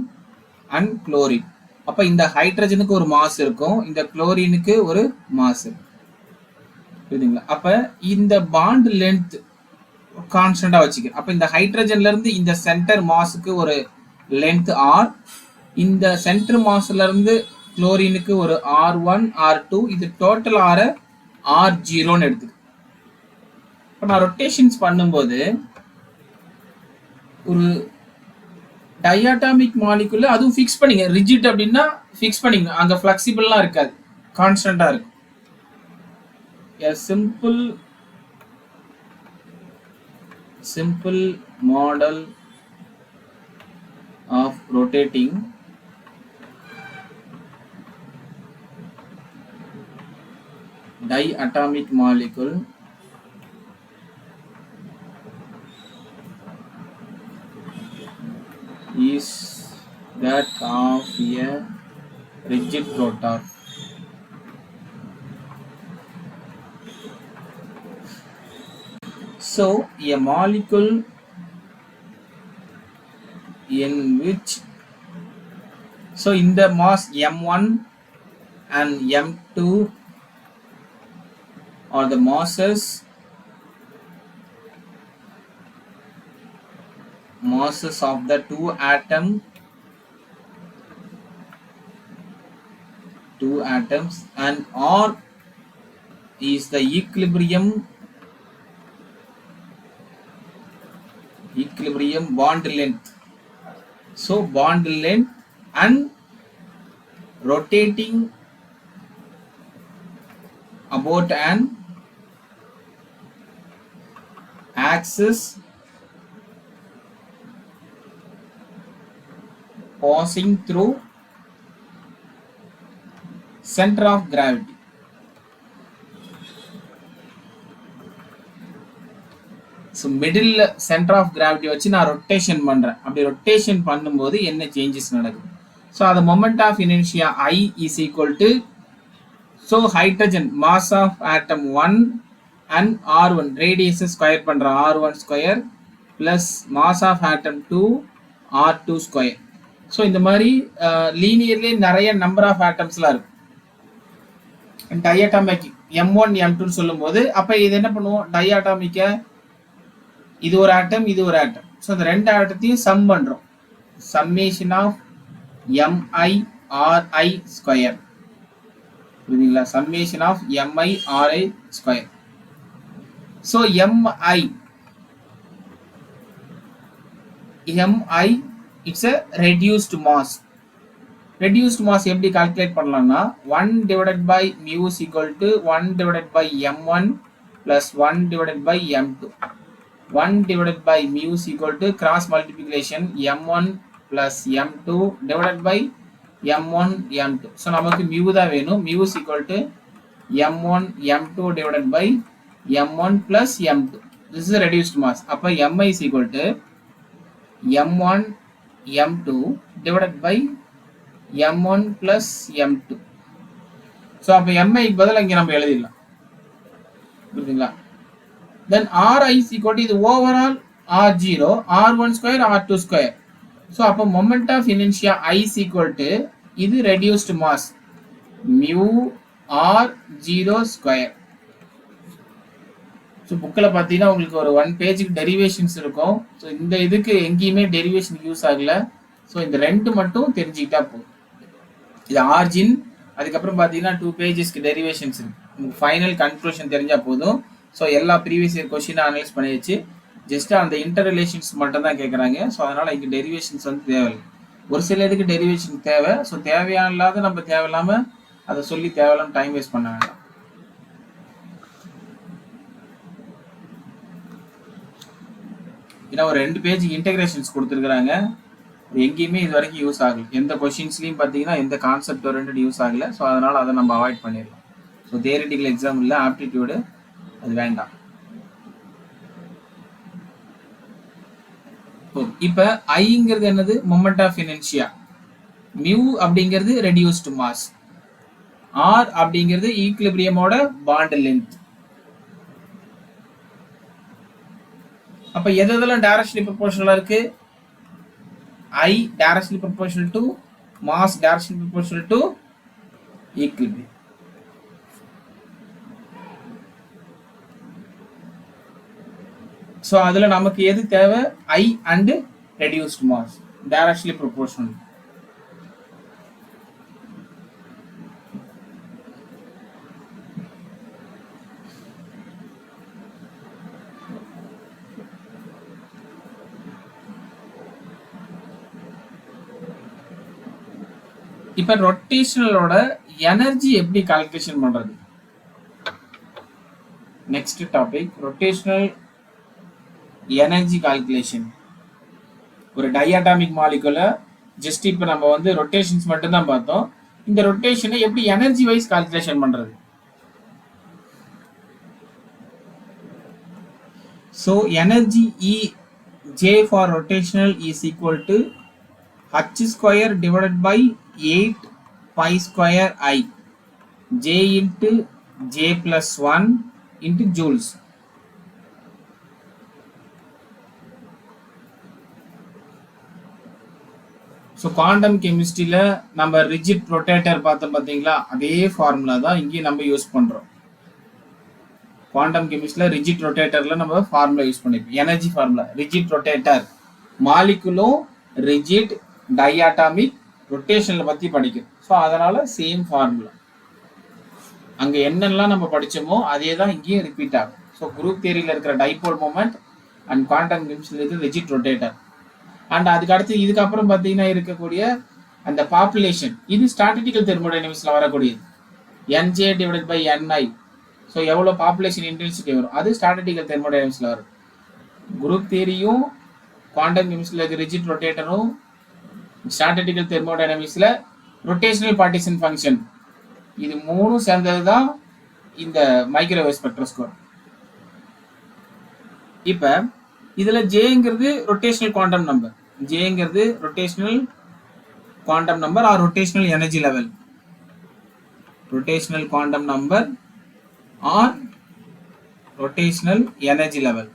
அண்ட் குளோரின். அப்போ இந்த ஹைட்ரஜனுக்கு ஒரு மாஸ் இருக்கும், இந்த குளோரினுக்கு ஒரு மாஸ் இருக்கும், புரியுதுங்களா? அப்போ இந்த பாண்ட் லென்த் கான்ஸ்டண்டா வச்சுக்கிறேன். அப்போ இந்த ஹைட்ரஜன்ல இருந்து இந்த சென்டர் மாஸுக்கு ஒரு லென்த் r, இந்த சென்டர் மாஸ்ல இருந்து குளோரினுக்கு ஒரு r1 r2, இது டோட்டல் ஆர r0ன்னு எடுத்துக்கிறேன். இப்போ நான் ரொட்டேஷன்ஸ் பண்ணும்போது ஒரு டயாட்டாமிக் மாலிகுல அதுவும் ஃபிக்ஸ் பண்ணிங்க, ரிஜிட் அப்படின்னா ஃபிக்ஸ் பண்ணிங்க, அங்கே ஃப்ளெக்சிபிள்லாம் இருக்காது, கான்ஸ்டண்டா இருக்கும். A simple model of rotating diatomic molecule is that of a rigid rotor. So a molecule in which, so in the mass m1 and m2 are the masses of the two atoms, and R is the equilibrium bond length. So bond length and rotating about an axis passing through center of gravity. So middle centre of gravity வச்சு நான் rotation பண்ணுறேன். அப்படி rotation பண்ணும்போது என்ன changes நடக்குது? So அது moment of inertia I is equal to, so hydrogen mass of atom 1 and R1 ரேடியஸை square பண்ணுற R1 square plus mass of atom 2 R2 square. So இந்த மாதிரி லீனியர்லேயே நிறைய நம்பர் ஆஃப் ஆட்டம்ஸ்லாம் இருக்கும். டயாட்டாமிக் M1 M2 சொல்லும்போது அப்போ இது என்ன பண்ணுவோம், டயாட்டாமிக்கை இது ஒரு ஆட்டம், இது ஒரு ஆட்டம், ஸோ அந்த ரெண்டு ஆட்டத்தையும் சம் பண்ணுறோம், சம்மேஷன் ஆஃப் MI/RI ஸ்கொயர், புரியுதுங்களா? Summation of MI/RI square. So MI it's a reduced mass. reduced mass எப்படி கால்குலேட் பண்ணலாம்னா 1 divided by mu is equal to 1 divided by M1 plus 1 divided by M2. 1 divided by mu is equal to cross multiplication M1 plus M2 divided by M1 M2. So நமக்கு mu தான் வேணும். mu is equal to M1 M2 divided by M1 plus M2. This is a reduced mass. அப்ப Mi is equal to M1 M2 divided by M1 plus M2. So அப்ப Mi பதிலா இங்க நம்ம எழுதிடலாம், புரியுதுங்களா? Then Ri is equal to இது overall R0, R1 square, R2 square. So அப்போ moment of inertia I is equal to இது reduced mass mu r0 square. So புக்கில் பார்த்தீங்கன்னா உங்களுக்கு ஒரு 1 பேஜுக்கு டெரிவேஷன்ஸ் இருக்கும். ஸோ இந்த இதுக்கு எங்கேயுமே டெரிவேஷன் யூஸ் ஆகல. ஸோ இந்த ரெண்டு மட்டும் தெரிஞ்சுக்கிட்டா போதும். இது ஆர்ஜின், அதுக்கப்புறம் பார்த்தீங்கன்னா 2 பேஜஸ்க்கு டெரிவேஷன்ஸ் இருக்கு. உங்களுக்கு ஃபைனல் கன்க்ளூஷன் தெரிஞ்சால் போதும். ஸோ எல்லா ப்ரீவியஸ் இயர் கொஸ்டினை அனலைஸ் பண்ணி வச்சு ஜஸ்ட் அந்த இன்டர் ரிலேஷன்ஸ் மட்டும் தான் கேட்குறாங்க. ஸோ அதனால் இங்கே டெரிவேஷன்ஸ் வந்து தேவையில்லை. ஒரு சில இதுக்கு டெரிவேஷன் தேவை. ஸோ தேவையானலாத நம்ம தேவையில்லாமல் அதை சொல்லி தேவையில்லாமல் டைம் வேஸ்ட் பண்ண வேண்டாம். ஏன்னா ஒரு 2 பேஜ் இன்டெகிரேஷன்ஸ் கொடுத்துருக்குறாங்க. எங்கேயுமே இது வரைக்கும் யூஸ் ஆகல. எந்த கொஷின்ஸ்லையும் பார்த்தீங்கன்னா எந்த கான்செப்ட் ஓரியன்டட் யூஸ் ஆகல. ஸோ அதனால் அதை நம்ம அவாய்ட் பண்ணிடலாம். ஸோ தியரிட்டிக்கல் எக்ஸாம் இல்லை, ஆப்டிடியூடு அது வேண்டாம். இப்போ ஐங்கிறது என்னது? Moment of inertia. மியூ அப்படிங்கிறது ரெடியூஸ்டு மாஸ். ஆர் அப்படிங்கிறது ஈக்லிபிரியமோட பாண்ட் லென்த். அப்ப எதெல்லாம் டைரக்ஷனலி ப்ரொபோர்ஷனலா இருக்கு? I directionally proportional to mass directionally proportional to equilibrium. So அதுல நமக்கு எது தேவை? I and reduced mass directionally proportional. இப்ப ரொட்டேஷனலோட எனர்ஜி எப்படி கால்குலேஷன் பண்றது? Next topic rotational energy calculation. ஒரு டயாட்டாமிக் மாலிகுல ஜஸ்ட் இப்ப நம்ம வந்து ரொட்டேஷன்ஸ் மட்டும் தான் பார்த்தோம். இந்த ரொட்டேஷனை எப்படி எனர்ஜி வைஸ் கால்குலேஷன் பண்றது? So energy E J for rotational is equal to h square divided by 8 pi square I J into J plus 1 into joules. So quantum chemistry ல நம்ம rigid rotator பார்த்தோம் பாத்தீங்களா, அதே ஃபார்முலா தான் இங்கே நம்ம use பண்றோம். குவாண்டம் கெமிஸ்ட்ரியில ரிஜிட் ரொட்டேட்டர்ல நம்ம ஃபார்முலா யூஸ் பண்ணிருக்கோம். எனர்ஜி ஃபார்முலா ரிஜிட் ரொட்டேட்டர், மாலிகுலும் ரிஜிட், டயாட்டாமிக், ரொட்டேஷன்ல பத்தி படிக்கும். ஸோ அதனால சேம் ஃபார்முலா. அங்க என்னெல்லாம் நம்ம படிச்சோமோ அதே தான் இங்கேயும் ரிப்பீட் ஆகும். ஸோ குரூப் தியரியில இருக்கிற டைபோல் மொமெண்ட் அண்ட் குவாண்டம் கெமிஸ்ட்ரியில இருக்கிற ரிஜிட் ரொட்டேட்டர். அண்ட் அதுக்கு அடுத்து இதுக்கப்புறம் பார்த்தீங்கன்னா இருக்கக்கூடிய அந்த பாப்புலேஷன், இது ஸ்டாட்டிஸ்டிக்கல் தெர்மோடைனமிக்ஸ்ல வரக்கூடியது. N J divided by N I. So எவ்வளோ பாப்புலேஷன் இன்டென்சிட்டி வரும், அது ஸ்டாட்டிஸ்டிக்கல் தெர்மோடைனமிக்ஸ்ல வரும். குரூப் தியரியும் குவாண்டம் கெமிஸ்ட்ரியில் இருக்க ரிஜிட் ரொட்டேட்டரும் ஸ்டாட்டிஸ்டிக்கல் தெர்மோடைனமிக்ஸ்ல ரொட்டேஷனல் பார்ட்டிஷன் ஃபங்க்ஷன், இது மூணும் சேர்ந்தது தான் இந்த மைக்ரோவேவ் ஸ்பெக்ட்ரோஸ்கோப். இப்போ இதுல ஜேங்கிறது ரொட்டேஷனல் குவாண்டம் நம்பர், ஜேங்கிறது rotational quantum number or rotational energy level, rotational quantum number or rotational energy level.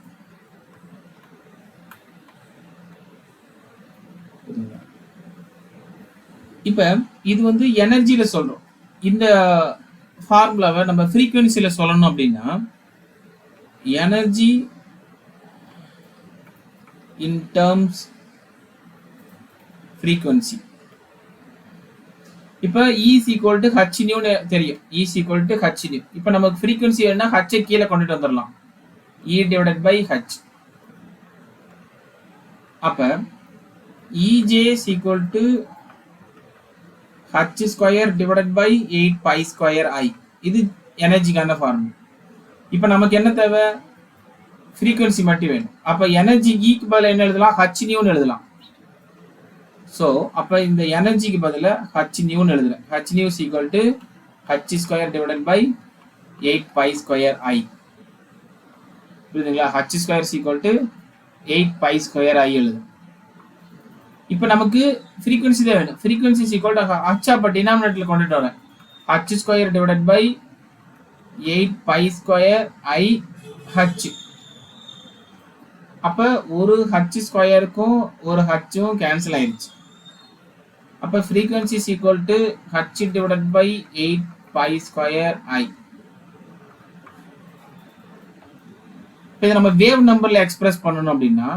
இப்ப இது வந்து எனர்ஜில சொல்றோம். இந்த ஃபார்முலாவை நம்ம ஃப்ரீக்வன்சில சொல்லணும் அப்படின்னா எனர்ஜி இன் டர்ம்ஸ் ஃப்ரீக்வன்சி. இப்ப E is equal to h nu தெரியும். E is equal to h nu. இப்ப நமக்கு ஃப்ரீக்வன்சி என்ன, h கீழே கொண்டுட்டு வந்துடலாம். E divided by h. அப்ப EJ is equal to h square divided by 8 pi square I. இது எனர்ஜிக்கான ஃபார்முலா. இப்ப நமக்கு என்ன தேவை? ஃப்ரீக்வன்சி மட்டும் வேணும். அப்ப எனர்ஜி க்கு பதிலா என்ன எழுதலாம்? h nu ன்னு எழுதலாம். ஸோ அப்போ இந்த எனர்ஜிக்கு பதில் h நியூன்னு எழுதுறேன். h nu is equal to h square divided by 8 pi square I. புரியுதுங்களா? h square is equal to 8 pi square I எழுது. இப்போ நமக்கு ஃப்ரீக்வன்சி தான் வேணும். Frequency is equal to h அப்போ டினாமினேட்டரில் கொண்டுட்டு வரேன். h square divided by 8 pi square I h. அப்ப ஒரு ஹச் ஸ்கொயருக்கும் ஒரு ஹச்சும் கேன்சல் ஆயிடுச்சு. அப்ப frequency is equal to h divided by 8 pi square I. இதை நம்ம வேவ் நம்பர்ல எக்ஸ்பிரஸ் பண்ணணும் அப்படின்னா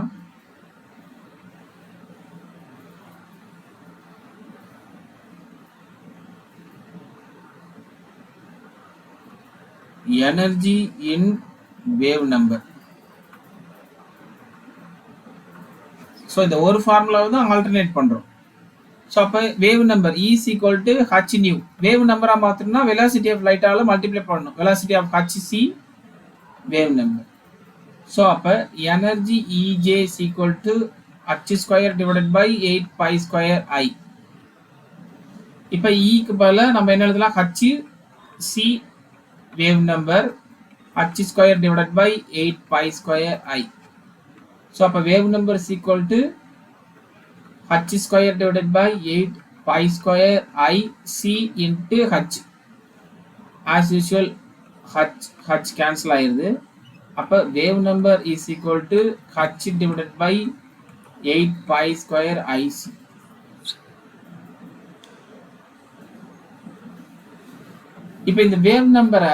energy in wave number. So இந்த ஒரு ஃபார்முலாவை தான் ஆல்டர்னேட் பண்றோம். ஸோ அப்போ wave number is equal to h nu. Wave நம்பரா மாத்திரம்னா வெலாசிட்டி ஆஃப் லைட்டால மல்டிப்ளை பண்ணணும். Velocity of h c wave number. So அப்போ energy EJ is equal to h square divided by 8 pi square I. இப்போ இக்கு பதிலாக நம்ம என்ன எழுதலாம்? H c wave number h square divided by 8 pi square I. So அப்ப wave number is equal to h square divided by 8 pi square I c into h. As usual h cancel ஆயிருது. அப்ப wave number is equal to h divided by 8 pi square I c. இப்ப இந்த wave number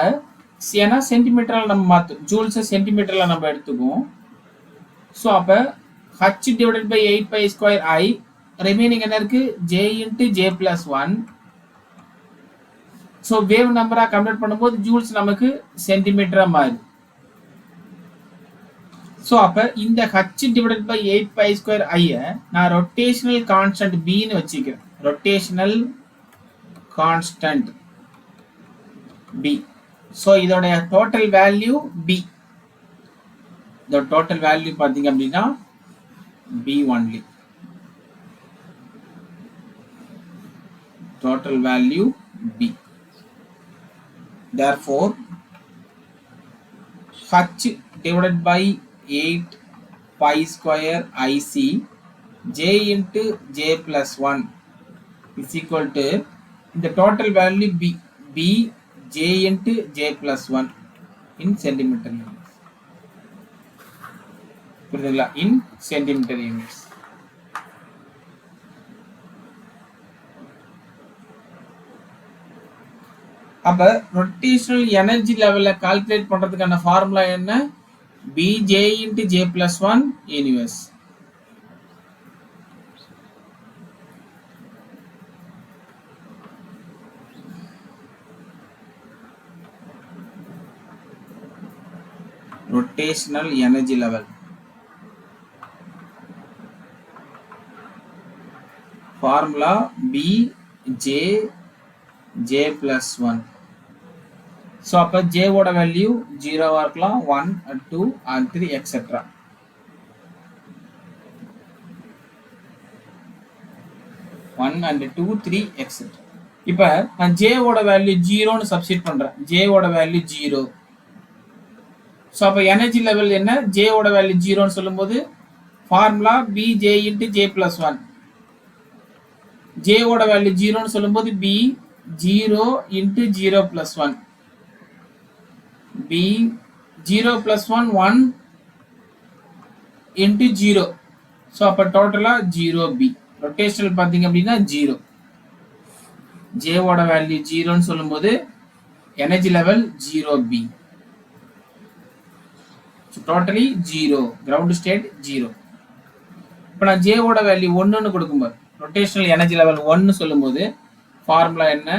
ஏன்னா சென்டிமீட்டரால் நம்ம மாற்றும், ஜூல்ஸை சென்டிமீட்டரில் நம்ம எடுத்துக்குவோம். So அப்போ h divided by 8 pi square I, remaining என்ன இருக்கு? J into J plus 1. So wave நம்பராக கன்வெர்ட் பண்ணும்போது ஜூல்ஸ் நமக்கு சென்டிமீட்டராக மாறுது. ஸோ அப்போ இந்த h divided by 8 pi square ஐயை நான் ரொட்டேஷனல் கான்ஸ்டன்ட் பின்னு வச்சுக்கிறேன். Rotational constant B. ஸோ இதோடைய டோட்டல் வேல்யூ பி. இதோட டோட்டல் வேல்யூ பார்த்தீங்க அப்படின்னா B only. Total value B. therefore h divided by 8 pi square ic j into j plus 1 is equal to the total value b, b j into j plus 1 in centimeter units. புரியுதுங்களா? in centimeter units. அப்ப rotational energy லெவல்ல calculate பண்றதுக்கான formula என்ன? bj into j plus 1 inverse. rotational energy level. Formula b j j plus 1. So அப்ப j ஓட value 0 இருக்கலாம், 1 and 2 and 3 etc. One and 2 3 etc. இப்ப நான் j ஓட வேல்யூ 0 னு சப்ஸ்டிட் பண்றேன். j ஓட வேல்யூ 0. சோ அப்ப எனர்ஜி லெவல் என்ன? j ஓட வேல்யூ 0 னு சொல்லும்போது formula bj into j plus 1. j ஓட வேல்யூ 0 னு சொல்லும்போது b 0 into 0 plus 1. b 0 plus 1 1 into 0. so அப்ப டோட்டலா 0b. ரொட்டேஷனல் பாத்தீங்க அப்படின்னா 0. j ஓட வேல்யூ 0 னு சொல்லும்போது energy level 0b. so totally 0. ground state 0. இப்ப நான் j ஓட வேல்யூ 1 னு கொடுக்கும்போது ரொட்டேஷனல் எனர்ஜி லெவல் 1 னு சொல்லும்போது ஃபார்முலா என்ன?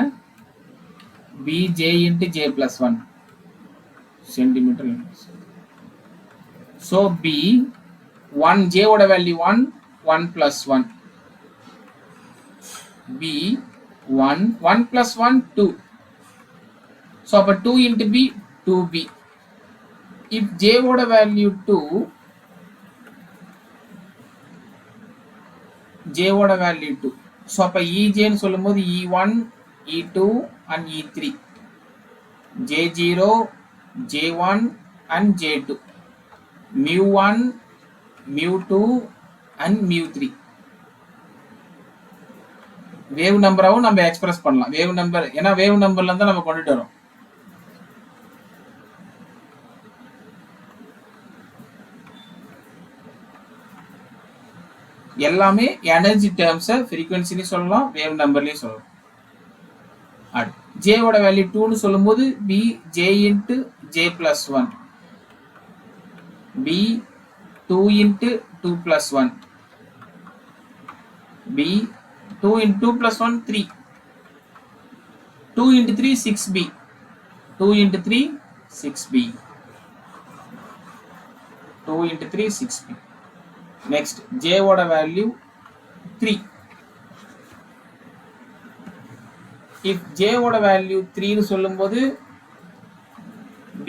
bj into j plus 1 centimeter units. so b 1 j ஓட value 1 1 plus 1. b 1 1 plus 1 2. so அப்ப 2 into b 2b. if j ஓட வேல்யூ 2, j ஓட வேல்யூ 2. so அப்ப ej னு சொல்லும்போது e1 e2 and e3. j0 j1 and j2. mu1 mu2 and mu3. Wave நம்பராவும் நம்ம express பண்ணலாம். வேவ் நம்பர் ஏன்னா வேவ் நம்பர்ல இருந்து நம்ம கொண்டுட்டு வரோம். எல்லாமே எனர்ஜி டேர்ம்ஸை ஃப்ரீக்வன்சிலையும் சொல்லலாம், வேவ் நம்பர்லையும் சொல்லலாம். ஜே ஓட வேல்யூ 2ன்னு சொல்லும்போது B J into J plus 1, B 2 into 2 plus 1, B 2 into 2 plus 1 3, 2 into 3 6b, 2 into 3 6b, 2 into 3 6b. Next J ஓட வேல்யூ 3. if j ஓட வேல்யூ 3 னு சொல்லும்போது b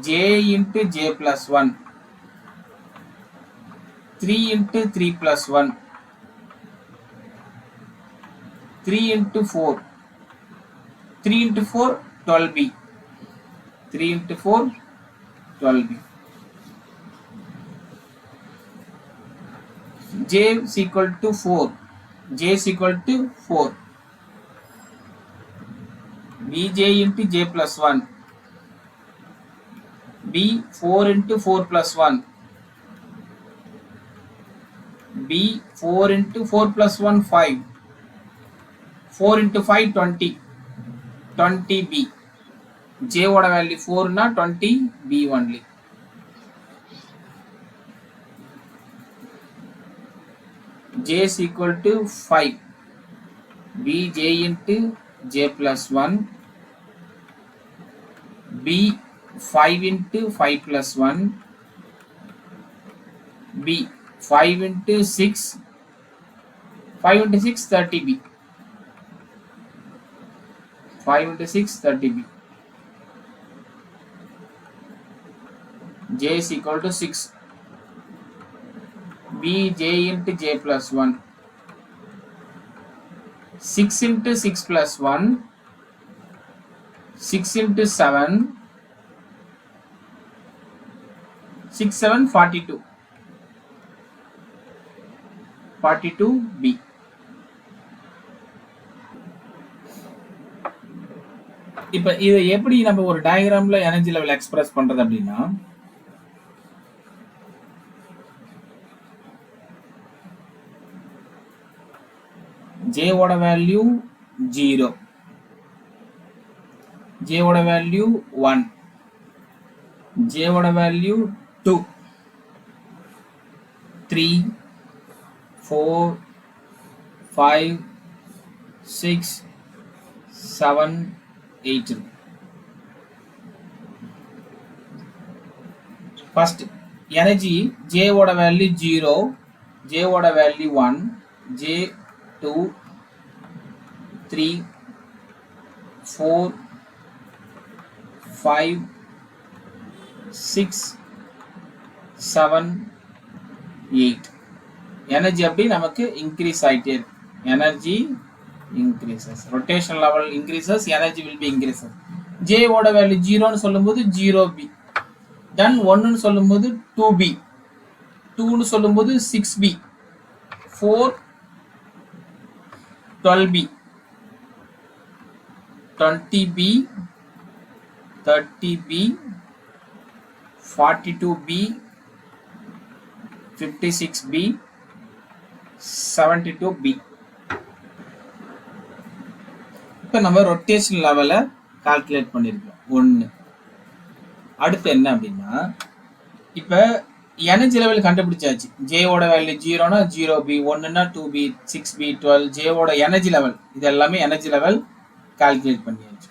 j into j plus 1, 3 into 3 plus 1, 3 into 4, 3 into 4 12b, 3 into 4 12b. j is equal to 4, j is equal to 4, bj into j plus 1, b 4 into 4 plus 1, b 4 into 4 plus 1 5, 4 into 5 20, 20b. j ஓட value 4 னா 20b only. j is equal to 5, b j into j plus 1, b 5 into 5 plus 1, b 5 into 6, 5 into 6 30b, 5 into 6 30b. j is equal to 6, b j into j plus 1, 6 into 6 plus 1, 6 into 7, 6 7 42, 42b. இப்போ இதை எப்படி நம்ம ஒரு டயக்ராம்ல energy level express பண்றது அப்படின்னா, j ஓட value 0, j ஓட value 1, j ஓட வேல்யூ 2, 3, 4, 5, 6, 7, 8. First energy j ஓட வேல்யூ 0, j ஓட வேல்யூ 1, j 2, 3, 4, 5, 6, 7, 8. எனர்ஜி அப்படி நமக்கு இன்க்ரீஸ் ஆயிட்டே இருக்கு. Energy increases, rotational level increases, energy will be increases. j ஓட வேல்யூ 0 னு சொல்லும்போது 0b, then 1 னு சொல்லும்போது 2b, 2 னு சொல்லும்போது 6b, 4 12b, 20b, 30b, 42b, 56b, 72b. இப்போ நம்ம ரொட்டேஷன் லெவலை கால்குலேட் பண்ணியிருக்கோம் 1. அடுத்து என்ன அப்படின்னா, இப்போ எனர்ஜி லெவல் கண்டுபிடிச்சாச்சு. ஜே ஓட வேல்யூ 0னா 0b, 1னா 2b, 6b, 12. ஜே ஓட எனர்ஜி லெவல், இது எல்லாமே எனர்ஜி லெவல் கால்குலேட் பண்ணியாச்சு.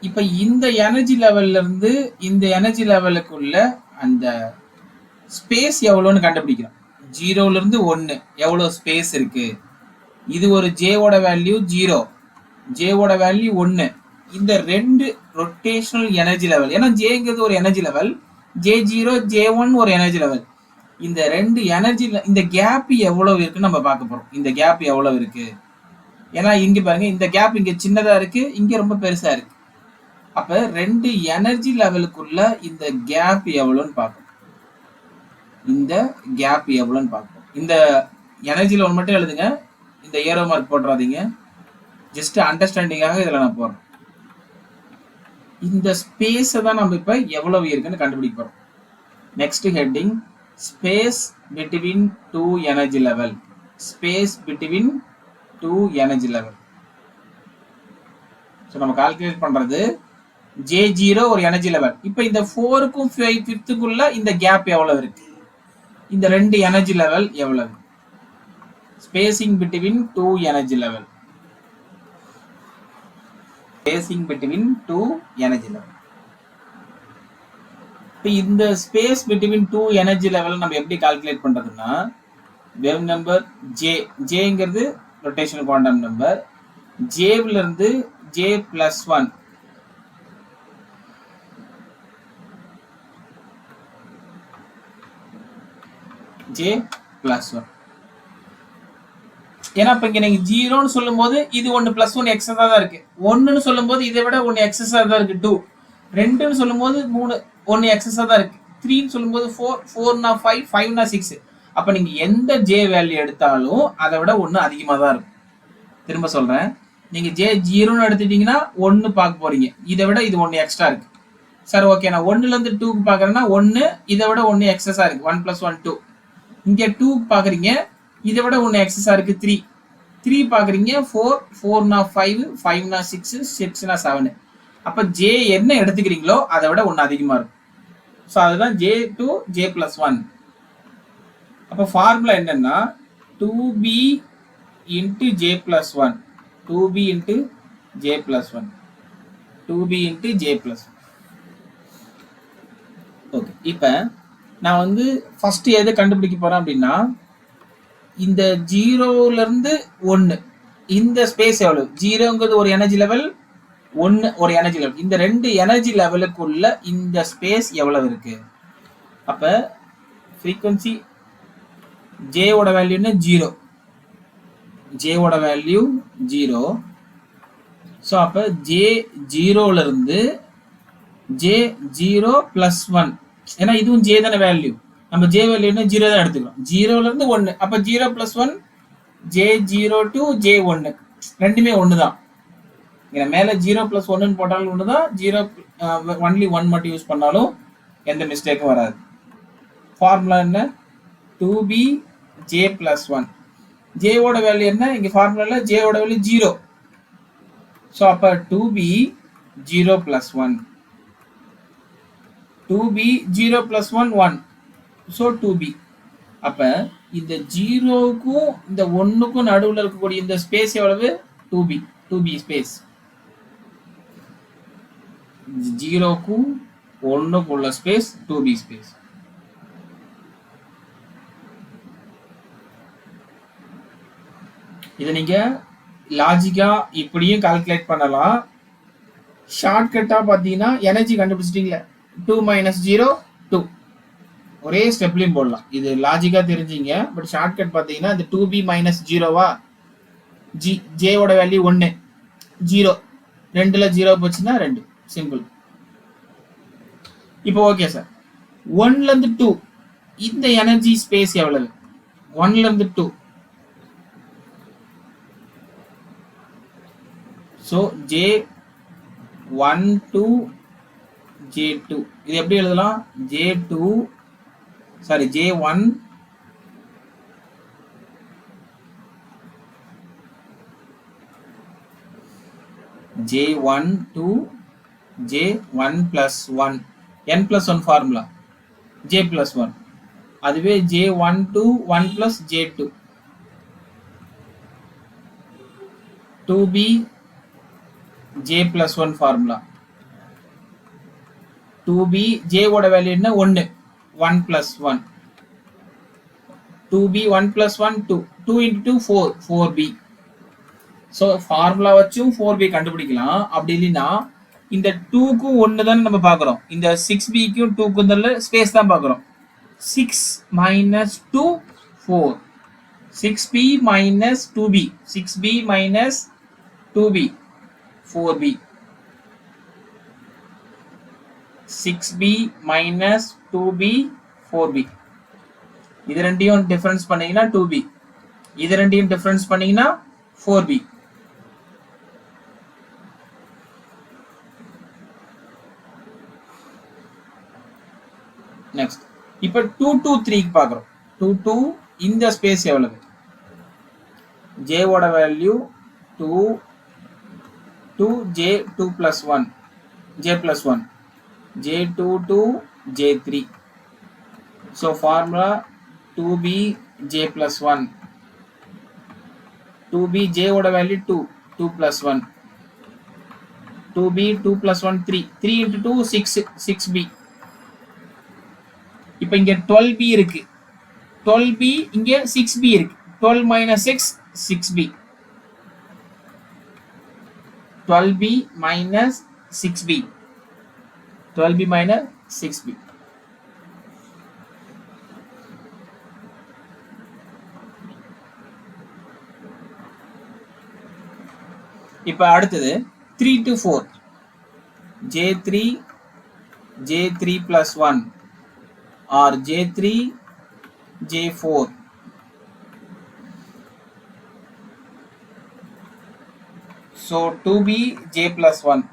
இப்போ இந்த எனர்ஜி லெவல்ல இருந்து இந்த எனர்ஜி லெவலுக்குள்ள அந்த ஸ்பேஸ் எவ்வளோன்னு கண்டுபிடிக்கிறோம். 0ல இருந்து 1 எவ்வளோ ஸ்பேஸ் இருக்கு. இது ஒரு j ஓட வேல்யூ 0, j ஓட வேல்யூ 1. இந்த ரெண்டு ரொட்டேஷனல் எனர்ஜி லெவல், ஏன்னா jங்கிறது ஒரு எனர்ஜி லெவல், j0 j1 ஒரு எனர்ஜி லெவல். இந்த ரெண்டு எனர்ஜி, இந்த கேப் எவ்வளவு இருக்குன்னு நம்ம பார்க்க போறோம். இந்த கேப் எவ்வளவு இருக்கு, ஏன்னா இங்க பாருங்க இந்த கேப் இங்க சின்னதா இருக்கு, இங்க ரொம்ப பெருசா இருக்கு. அப்ப ரெண்டு எனர்ஜி லெவலுக்குள்ள இந்த கேப் எவ்வளவுன்னு பார்க்கணும். இந்த கேப் எவ்வளவுன்னு பார்க்கணும். இந்த எனர்ஜி லெவல் மட்டும் எழுதுங்க, இந்த ஏரோ மார்க் போட்டுறாதீங்க, ஜஸ்ட் அண்டர்ஸ்டாண்டிங்காக இதில் நான் போடுறேன். இந்த ஸ்பேஸை தான் நம்ம இப்போ எவ்வளவு இருக்குன்னு கண்டுபிடிக்க போகிறோம். Next heading space between two energy level. Space between two energy level. So நம்ம கால்குலேட் பண்றது J0 ஒரு எனர்ஜி லெவல். இப்போ இந்த 4க்கும் 5க்குள்ள இந்த கேப் எவ்வளவு இருக்கு? இந்த ரெண்டு எனர்ஜி லெவல் எவ்வளவு? Spacing between two energy level. Spacing between two energy level. இப்போ இந்த space between two energy level நம்ம எப்படி கால்குலேட் பண்றதுன்னா, வேவ் நம்பர் ஜேங்கிறது ரொட்டேஷனல் குவாண்டம் நம்பர். ஜேவில் இருந்து J+1 J+1. ஏன்னா இப்ப இங்க நீங்க 0ன்னு சொல்லும்போது இது 1 +1 எக்ஸஸா தான் இருக்கு. 1ன்னு சொல்லும்போது இதை விட 1 எக்ஸஸா தான் இருக்கு 2. 2ன்னு சொல்லும்போது 3 1 எக்ஸஸா தான் இருக்கு. 3ன்னு சொல்லும்போது 4, 4னா 5, 5னா 6. அப்ப நீங்க எந்த J வேல்யூ எடுத்தாலும் அதை விட 1 அதிகமா தான் இருக்கும். திரும்ப சொல்றேன், நீங்க J0ன்னு எடுத்துட்டீங்கன்னா 1 பார்க்க போறீங்க. இதை விட இது 1 எக்ஸ்ட்ரா இருக்கு. சார் ஓகே, நான் 1ல இருந்து 2க்கு பாக்குறேன்னா 1 இதை விட 1 எக்ஸஸா இருக்கு. 1 + 1 2. இங்க 2 பாக்குறீங்க, இதை விட 1 எக்ஸஸா இருக்கு 3. 3 பாக்குறீங்க 4, 4னா 5, 5னா 6, 6னா 7. அப்ப J என்ன எடுத்துக்கிறீங்களோ அதை விட 1 அதிகமா இருக்கும். ஸோ அதுதான் J2 J+1. அப்போ ஃபார்முலா என்னன்னா 2B into J+1. 2B into J+1. 2B into J+1. Okay, இப்போ நான் வந்து ஃபர்ஸ்ட் எதை கண்டுபிடிக்க போறேன் அப்படின்னா, இந்த 0ல இருந்து 1 இந்த ஸ்பேஸ் எவ்வளவு? 0ங்கிறது ஒரு எனர்ஜி லெவல், 1 ஒரு எனர்ஜி லெவல். இந்த ரெண்டு எனர்ஜி லெவலுக்குள்ள இந்த ஸ்பேஸ் எவ்வளவு இருக்கு? அப்ப ஃப்ரீக்வன்சி J ஓட வேல்யூ என்ன? 0. J ஓட வேல்யூ 0. ஸோ அப்ப J0ல இருந்து J0 + 1. ஏன்னா இதுவும் J தானே வேல்யூ. நம்ம J வேல்யூ 0 தான் எடுத்துக்கிறோம். 0ல இருந்து 1. அப்ப 0 + 1 J0 to J1. ரெண்டுமே 1 தான். மேல 0 + 1 போட்டாலும் 1 தான். 0 ஒன்லி 1 மட்டும் யூஸ் பண்ணாலும் எந்த மிஸ்டேக்கும் வராது. ஃபார்முலா என்ன? 2B J+1. J ஓட வேல்யூ என்ன? இங்க ஃபார்முலால J ஓட வேல்யூ 0. ஸோ அப்ப 2B 0 + 1. 2B 0 + 1 1. So 2B. அப்ப இந்த 0க்கும் இந்த 1க்கும் நடுவில் இருக்கக்கூடிய இந்த ஸ்பேஸ் எவ்வளவு? 2B. 2B space. 0க்கும் 1க்கும் உள்ள ஸ்பேஸ் 2B ஸ்பேஸ். இதை நீங்க லாஜிக்கா இப்படியும் கால்குலேட் பண்ணலாம். ஷார்ட்கட்டா பாத்தீங்கன்னா எனர்ஜி கண்டுபிடிச்சிட்டீங்களா? 2 - 0 2. ஒரே ஸ்டெப்லையும் போடலாம். இது லாஜிக்கா தெரிஞ்சிங்க. பட் ஷார்ட்கட் பாத்தீங்கன்னா இந்த 2B - 0வா, J ஓட வேல்யூ 1, 0, 2ல 0 போச்சுன்னா 2. சிம்பிள். இப்போ ஓகே சார், 1ல இருந்து 2 இந்த எனர்ஜி ஸ்பேஸ் எவ்வளவு? 1ல இருந்து 2. So J1 to J2. இது எப்படி எழுதலாம்? J1 to J1 + 1. n + 1 formula J+1. அதுவே J1 to 1 + J2. 2B J+1 formula. 2B J ஓட வேல்யூ என்ன? 1, 1 + 1. 2B 1 + 1 2. 2 × 2 4, 4B. ஸோ ஃபார்முலா வச்சும் 4B கண்டுபிடிக்கலாம். அப்படி இல்லைன்னா இந்த 2க்கும் 1 தானே நம்ம பார்க்குறோம். இந்த 6Bக்கும் 2க்கும் தான் ஸ்பேஸ் தான் பார்க்குறோம். 6 - 2 4. 6B - 2B. 6B - 2B 4B. 6B - 2B 4B. இது ரெண்டையும் டிஃபரன்ஸ் பண்ணீங்கன்னா 2B. இது ரெண்டையும் டிஃபரன்ஸ் பண்ணீங்கன்னா 4B. நெக்ஸ்ட் இப்போ 2 to 3 பார்க்குறோம். 2 to இந்த ஸ்பேஸ் எவ்வளவு? j ஓட value 2 to j 2 plus 1 j plus 1 j2 to j3. So formula 2b j plus 1 2b j ஓட value 2 2 plus 1 2b 2 plus 1 3 3 into 2 6 6b. இப்போ இங்க 12b இருக்கு, 12b இங்க 6b இருக்கு. 12 minus 6 6b, 12b minus 6b, 12b minus 6b. இப்போ அடுத்தது 3 to 4 j3 j3 plus 1 or j3 j4. So 2b j plus 1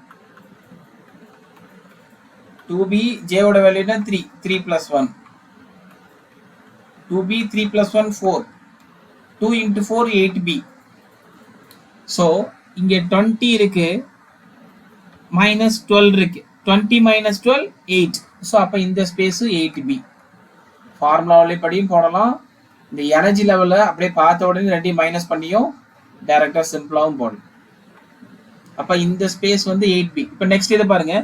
2b j ஓட value என்ன 3 3 plus 1 2b 3 plus 1 4 2 into 4 8b. So இங்க 20 இருக்கு minus 12 இருக்கு, 20 minus 12 8. So அப்போ இந்த space 8b. ஃபார்முலாவிலே படியும் போடலாம், இந்த எனர்ஜி லெவலை அப்படியே பார்த்த உடனே ரெண்டையும் மைனஸ் பண்ணியும் டைரக்டாக சிம்பிளாகவும் போடலாம். அப்போ இந்த ஸ்பேஸ் வந்து 8b. இப்போ நெக்ஸ்ட் இதை பாருங்க,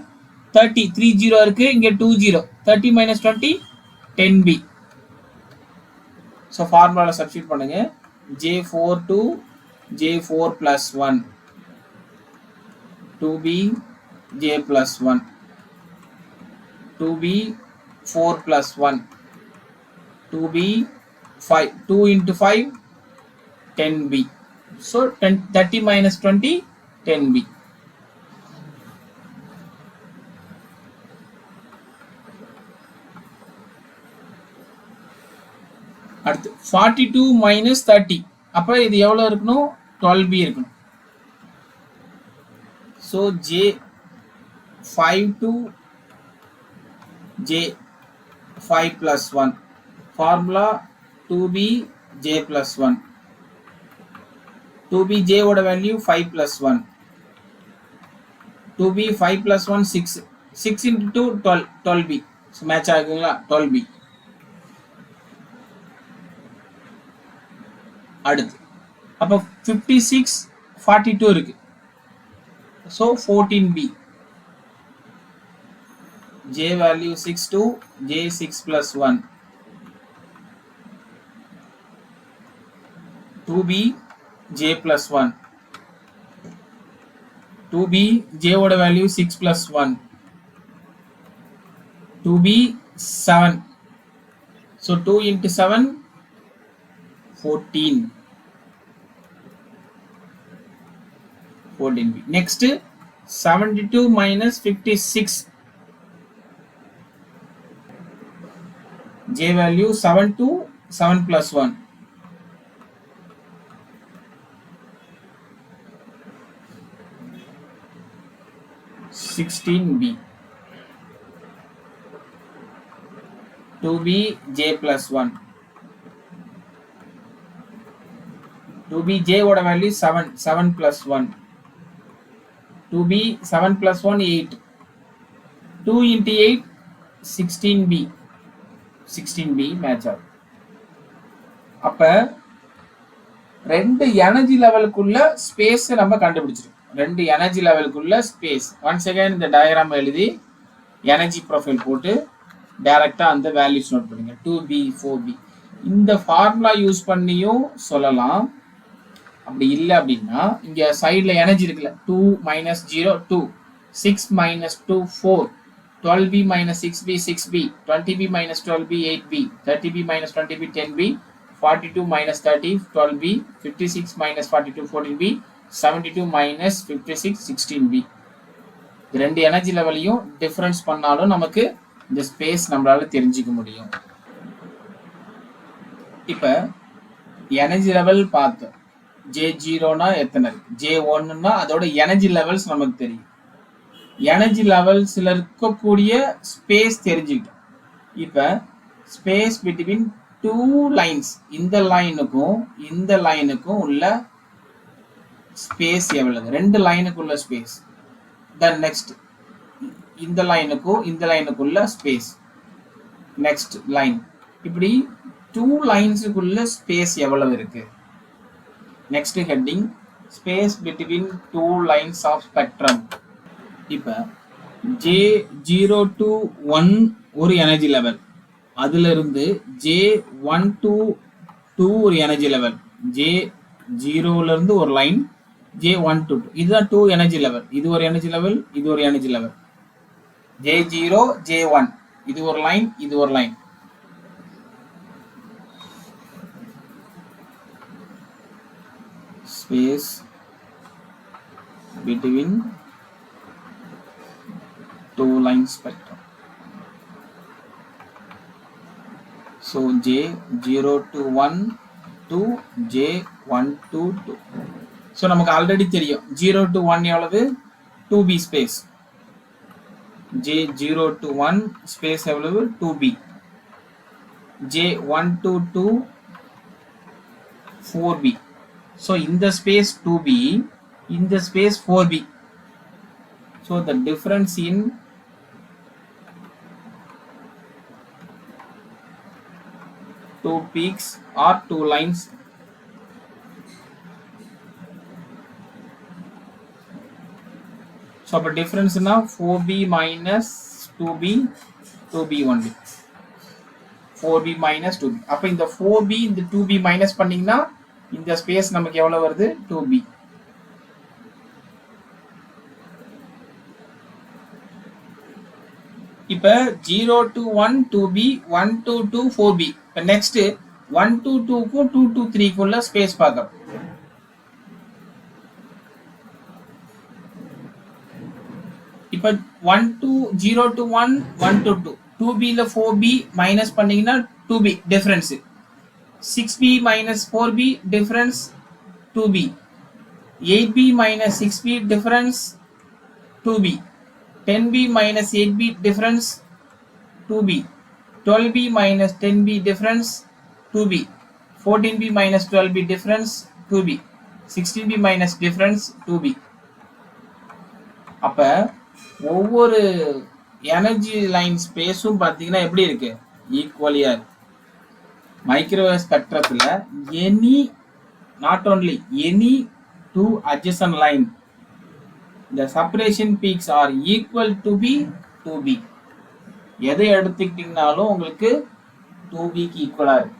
30 3 0 இருக்கு, இங்கே 2 0, 30 minus 20 10b. ஸோ ஃபார்முலாவில் சப்ஸ்டியூட் பண்ணுங்க, j4 to j4 plus 1 2b j plus 1 2b 4 plus 1 2b 5 2 into 5 10b. So 30 minus 20 10b. அடுத்து 42 minus 30, அப்போ இது எவ்வளோ இருக்கணும்? 12b இருக்கணும். So j 5 to j 5 plus 1 formula 2b j plus 1 2b j ஓட value 5 plus 1 2b 5 plus 1 6 6 into 2 12 12b. So match ஆகுங்களா? 12b. அடுத்து அப்போ 56 42 இருக்கு, so 14b j value 6 to j 6 plus 1 2b j plus 1 2b j ஓட value 6 plus 1 2b 7. So 2 into 7 14 14b. Next 72 minus 56 j value 7 to 7 plus 1 16b 2b j plus 1 2b j ஓட value 7 7 plus 1 2b 7 plus 1 8 2 into 8 16b 16b match ஆகும். அப்போ ரெண்டு energy லெவலுக்குள்ள space நம்ம கண்டுபிடிச்சிருக்கோம். ரெண்டு energy லெவலுக்குள்ள space. Once again இந்த diagram எழுதி energy profile போட்டு டைரக்டாக அந்த வேல்யூஸ் நோட் பண்ணுங்க. 2b 4b இந்த ஃபார்முலா யூஸ் பண்ணியும் சொல்லலாம். அப்படி இல்லை அப்படின்னா இங்கே சைடில் எனர்ஜி இருக்குல்ல, 2 minus 0 2 6 minus 2 4 12b minus 6b 6b 20b minus 12b 8b 30b minus 20b 10b 42 minus 30 12b 56 minus 42 14b 72 minus 56 16b. ரெண்டு எனர்ஜி லெவலையும் டிஃபரன்ஸ் பண்ணாலும் நமக்கு இந்த ஸ்பேஸ் நம்மளால தெரிஞ்சுக்க முடியும். இப்போ எனர்ஜி லெவல் பார்த்தோம். J0னா எத்தனை இருக்கு, J1னா அதோட எனர்ஜி லெவல்ஸ் நமக்கு தெரியும். எனர்ஜி லெவல்ஸ்ல இருக்கக்கூடிய ஸ்பேஸ் தெரிஞ்சுக்கிட்டோம். இப்போ ஸ்பேஸ் பிட்வீன் டூ லைன்ஸ், இந்த லைனுக்கும் உள்ள ஸ்பேஸ் எவ்வளவு, ரெண்டு லைனுக்குள்ள ஸ்பேஸ். தென் நெக்ஸ்ட் இந்த லைனுக்குள்ள ஸ்பேஸ், நெக்ஸ்ட் லைன், இப்படி டூ லைன்ஸுக்குள்ள ஸ்பேஸ் எவ்வளவு இருக்கு. Next heading space between two lines of spectrum. இப்போ J0 to 1 ஒரு எனர்ஜி லெவல், அதுல இருந்து J1 to 2 ஒரு எனர்ஜி லெவல், J0ல இருந்து ஒரு லைன் J1 to 2, இதுதான் 2 எனர்ஜி லெவல். இது ஒரு எனர்ஜி லெவல், இது ஒரு எனர்ஜி லெவல். J0 J1, இது ஒரு லைன், இது ஒரு line. Space between two line spectrum. So J0 to 1 to J1 to 2. So நமக்கு ஆல்ரெடி தெரியும் 0 to 1 எவ்வளவு 2b space, J0 to 1 space எவ்வளவு 2b, J1 to 2 4b. So இந்த ஸ்பேஸ் 2b, இந்த space 4b. So the difference in two peaks or two lines so the difference now 4b minus 2b, 2b only, 4b minus 2b. அப்ப இந்த 4b இந்த 2b minus பண்ணீங்கன்னா இந்த space நமக்கு எவ்வளவு வருது 2b. இப்ப 0 to 1 2b, 1 to 2 4b. இப்ப நெக்ஸ்ட் 1 to 2 க்கும் 2 to 3 குள்ள ஸ்பேஸ் பார்க்கறோம். இப்ப 1 to 0 to 1 1 to 2, 2b ல 4b மைனஸ் பண்ணீங்கன்னா 2b difference, 6b minus 4b difference 2b, 8b minus 6b difference 2b, 10b minus 8b difference 2b, 12b minus 10b difference 2b, 14b minus 12b difference 2b, 16b minus difference 2b. அப்ப ஒவ்வொரு energy line ஸ்பேஸும் பார்த்தீங்கன்னா எப்படி இருக்கு ஈக்குவலியா இருக்கு. Microwave ஸ்பெக்ட்ரத்துல not only any two adjacent line, the separation peaks are equal to be 2b. எதை எடுத்துக்கிட்டீங்கனாலும் உங்களுக்கு 2b க்கு ஈக்குவலா இருக்கு.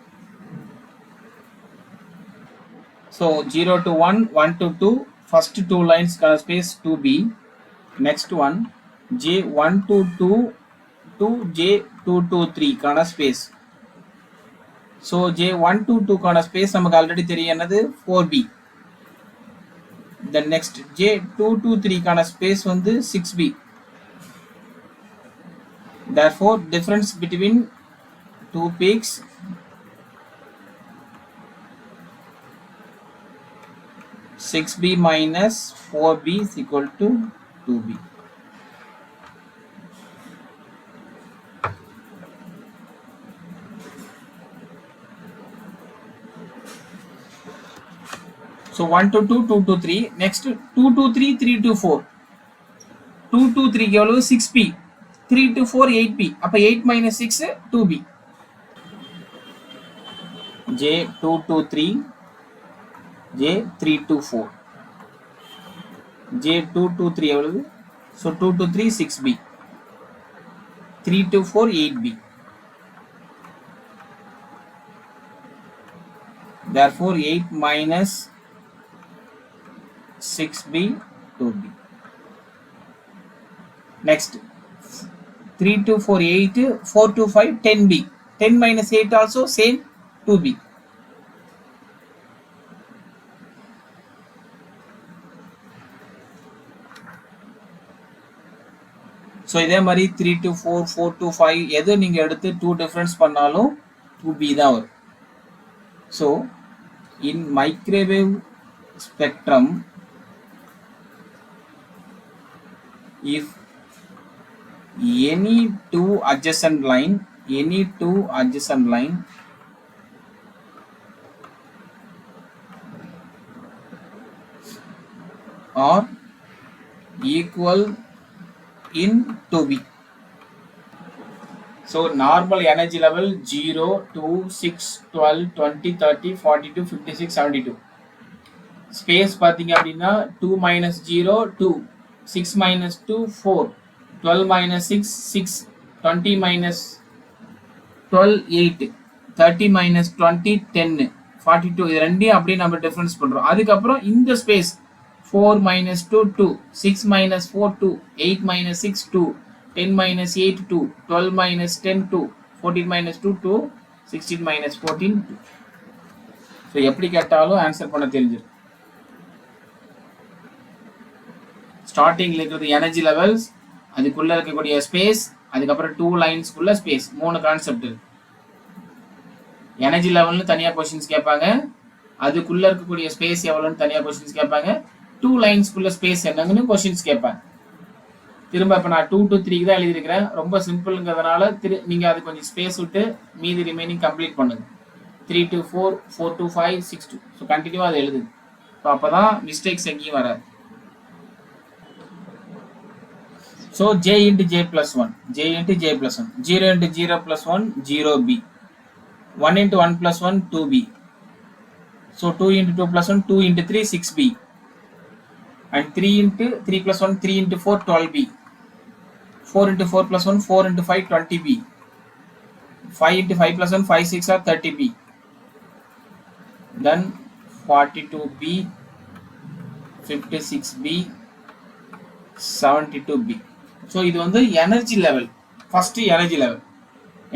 So 0 to 1, 1 to 2, first two lines space 2b. Next one J1 to 2 to J2 to 3 கான space. So J1 to 2 கான space நமக்கு already தெரியும் என்னது 4b. Then next J2 to 3 கான ஸ்பேஸ் வந்து 6b. Therefore difference between two peaks (6b minus 4b is equal to 2b). So 1 to 2, 2 to 3. Next 2 to 3, 3 to 4. 2 to 3 के वालों 6b, 3 to 4 8b. अब 8 minus 6 2b. J2 to 3, J3 to 4. J2 to 3 वालों. So 2 to 3 6b, 3 to 4 8b. Therefore 8 minus 6b 2b. Next 3 to 4 8, 4 to 5 10b, 10 minus 8 also same 2b. So இதே மாதிரி 3 to 4, 4 to 5 எது நீங்க எடுத்து 2 difference பண்ணாலும் 2b தான் வரும். So in microwave spectrum, if any two adjacent line any two adjacent line are equal in 2B. So normal energy level 0, 2, 6, 12, 20, 30, 42, 56, 72. Space பார்த்தீங்க அப்படின்னா 2 minus 0, 2, 6 minus 2, 4, 12 minus 6, 6, 20 minus 12, 8, 30 minus 20, 10, 42. இது ரெண்டையும் அப்படியே நம்ம டிஃபரன்ஸ் பண்றோம். அதுக்கப்புறம் இந்த space 4 minus 2, 2, 6 minus 4, 2, 8 minus 6, 2, 10 minus 8, 2, 12 minus 10, 2, 14 minus 2, 2, 16 minus 14, 2. So எப்படி கேட்டாலும் ஆன்சர் பண்ண தெரிஞ்சிடும். ஸ்டார்டிங்ல இருக்கிறது எனர்ஜி லெவல்ஸ், அதுக்குள்ள இருக்கக்கூடிய ஸ்பேஸ், அதுக்கப்புறம் 2 லைன்ஸ்க்குள்ள ஸ்பேஸ். 3 கான்செப்ட் இருக்கு. எனர்ஜி லெவல்னு தனியா கொஸ்டின்ஸ் கேட்பாங்க, அதுக்குள்ள இருக்கக்கூடிய ஸ்பேஸ் எவ்வளோன்னு தனியா கொஸ்டின்ஸ் கேட்பாங்க, 2 லைன்ஸ்க்குள்ள ஸ்பேஸ் என்னங்கன்னு கொஸ்டின்ஸ் கேட்பாங்க. திரும்ப இப்போ நான் 2 to 3 தான் எழுதியிருக்கிறேன். ரொம்ப சிம்பிள்ங்கிறதுனால நீங்க அது கொஞ்சம் ஸ்பேஸ் விட்டு மீதி ரிமைனிங் கம்ப்ளீட் பண்ணுங்க. 3 to 4, 4 to 5, 6 to. ஸோ கண்டினியூவாக அதை எழுதுங்க. ஸோ அப்போ தான் மிஸ்டேக்ஸ் எங்கேயும் வராது. So j into j plus 1, j into j plus 1, 0 into 0 plus 1, 0b, 1 into 1 plus 1, 2b. So 2 into 2 plus 1, 2 into 3, 6b. And 3 into 3 plus 1, 3 into 4, 12b. 4 into 4 plus 1, 4 into 5, 20b. 5 into 5 plus 1, 5, 6 are 30b. Then 42b, 56b, 72b. So இது வந்து energy level. First energy level,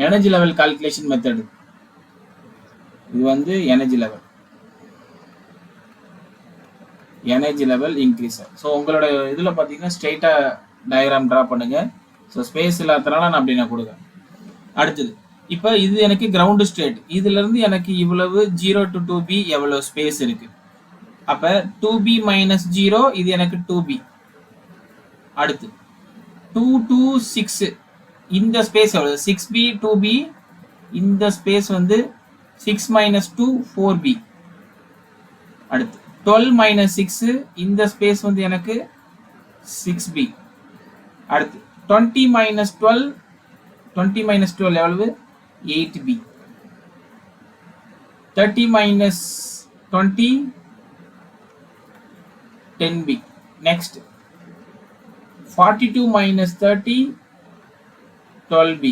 energy level calculation method. இது வந்து energy level, energy level increaser. So உங்களோட இதில் பார்த்தீங்கன்னா ஸ்ட்ரெயிட்டாக diagram draw பண்ணுங்க. So space இல்லாதனால நான் அப்படி நான் கொடுக்குறேன். அடுத்தது இப்போ இது எனக்கு கிரவுண்டு ஸ்டேட். இதுலேருந்து எனக்கு இவ்வளவு 0 to 2b எவ்வளோ ஸ்பேஸ் இருக்கு. அப்போ 2b minus 0 இது எனக்கு 2b. அடுத்து 2 to 6 இந்த ஸ்பேஸ் எவ்வளோ, 6b 2b. இந்த ஸ்பேஸ் வந்து 6 minus 2 4b. அடுத்து 12 minus 6 இந்த ஸ்பேஸ் வந்து எனக்கு 6b. அடுத்து 20 minus 12, 20 minus 12 எவ்வளவு 8b. 30 minus 20 10b. Next 42 minus 30 12b.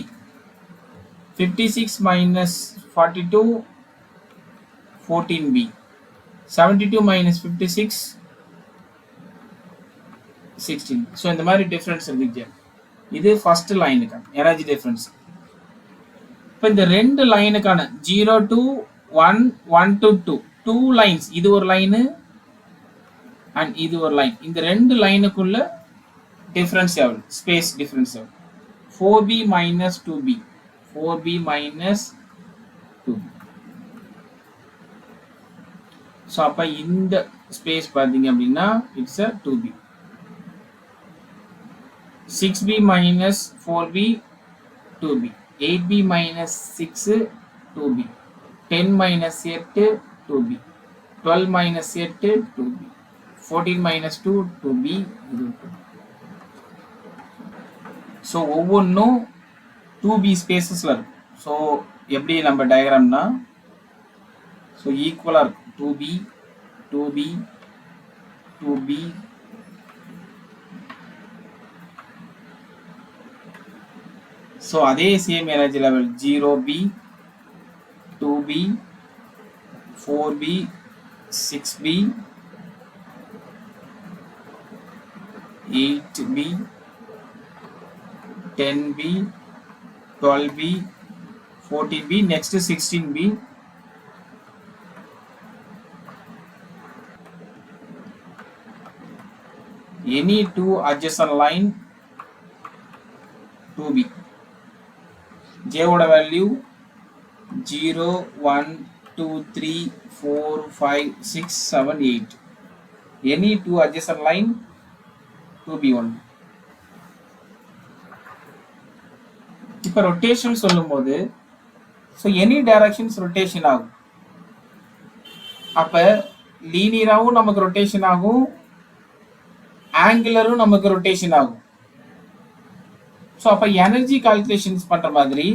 56 minus 42 14b. 72 minus 56 16. So இந்த மாதிரி டிஃப்ரென்ஸ் இருக்கு. இது ஃபர்ஸ்ட் லைனுக்கான எனர்ஜி டிஃப்ரென்ஸ். இப்போ இந்த ரெண்டு லைனுக்கான 0 to 1, 1 to 2, 2 லைன்ஸ், இது ஒரு லைனு அண்ட் இது ஒரு லைன். இந்த ரெண்டு லைனுக்குள்ள டிஃப்ரென்ஸ் எவ்வளவு, ஸ்பேஸ் டிஃப்ரென்ஸ் எவ்வளவு, 4b minus 2b, 4b minus 2b. So அப்போ இந்த ஸ்பேஸ் பார்த்தீங்க அப்படின்னா it's a 2b. 6b minus 4b 2b, 8b minus 6 2b, 10 minus 8 2b, 12 minus 8 2b, 14 minus 2 2b. So ஒவ்வொன்றும் 2b ஸ்பேசஸில் இருக்கும். ஸோ எப்படி நம்ம டயக்ராம்னா, ஸோ ஈக்குவலாக இருக்கும் 2b 2b 2b. ஸோ அதே same energy level 0b 2b 4b 6b 8b 10b 12b 14b. next 16b. any two adjacent line 2b. j ஓட value 0 1 2 3 4 5 6 7 8. any two adjacent line 2b1. இப்போ rotation சொல்லும்போது so any directions rotation ஆகும். அப்போ லீனியராகவும் நமக்கு rotation ஆகும், ஆங்குலரும் நமக்கு rotation ஆகும். So அப்போ எனர்ஜி கால்குலேஷன்ஸ் பண்ணுற மாதிரி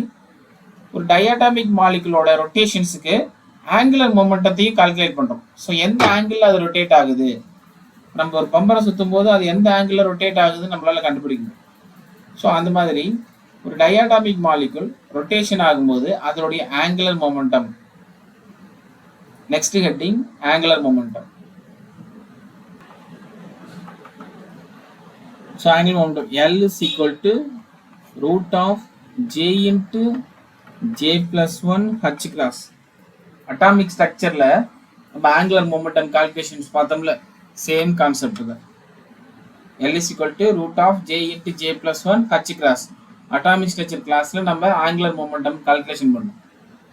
ஒரு டயாட்டாமிக் மாலிகுலோட ரொட்டேஷன்ஸுக்கு ஆங்குலர் மொமெண்டத்தையும் கால்குலேட் பண்ணுறோம். ஸோ எந்த ஆங்கிளில் அது ரொட்டேட் ஆகுது, நம்ம ஒரு பம்பரை சுற்றும் போது அது எந்த ஆங்கிளில் ரொட்டேட் ஆகுதுன்னு நம்மளால கண்டுபிடிக்கணும். ஸோ அந்த மாதிரி ஒரு டயாட்டாமிக் மாலிகுல் ரொட்டேஷன் ஆகும்போது அதனுடைய angular momentum. Next heading angular momentum. So angular momentum L is equal to root of J into J plus 1 H cross. Atomic ஸ்ட்ரக்சர்ல நம்ம ஆங்குலர் மொமெண்டம் கால்குலேஷன்ஸ் பார்த்தோம்ல, சேம் கான்செப்ட் தான். L is equal to root of J into J plus 1 H cross. Atomic structure கிளாஸ்ல நம்ம angular momentum calculation பண்ணோம்.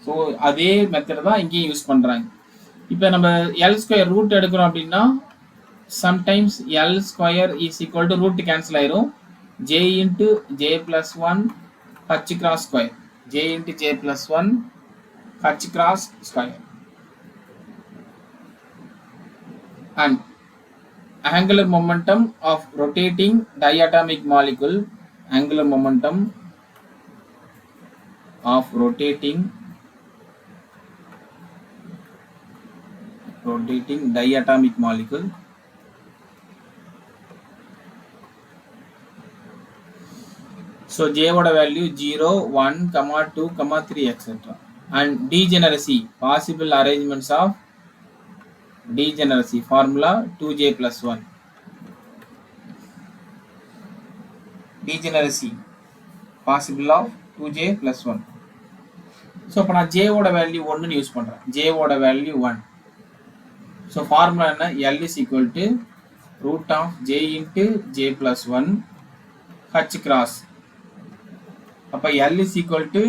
So அதே method தான் இங்கேயும் use பண்றாங்க. இப்போ நம்ம L ஸ்கொயர் ரூட் எடுக்கிறோம் அப்படின்னா sometimes L square is equal to root cancel ஆயிரும். J into J plus 1 H cross square. J into J plus 1 H cross square. And angular momentum of rotating diatomic molecule, angular momentum of rotating diatomic molecule so J oda value 0 1 2 3 etc. And degeneracy, possible arrangements of degeneracy formula 2J plus 1. Degeneracy possible of 2J plus 1. So இப்போ நான் J ஓட value 1 use பண்றேன். J ஓட value 1. So formula என்ன? L is equal to root of J into J plus 1 H cross. அப்ப L is equal to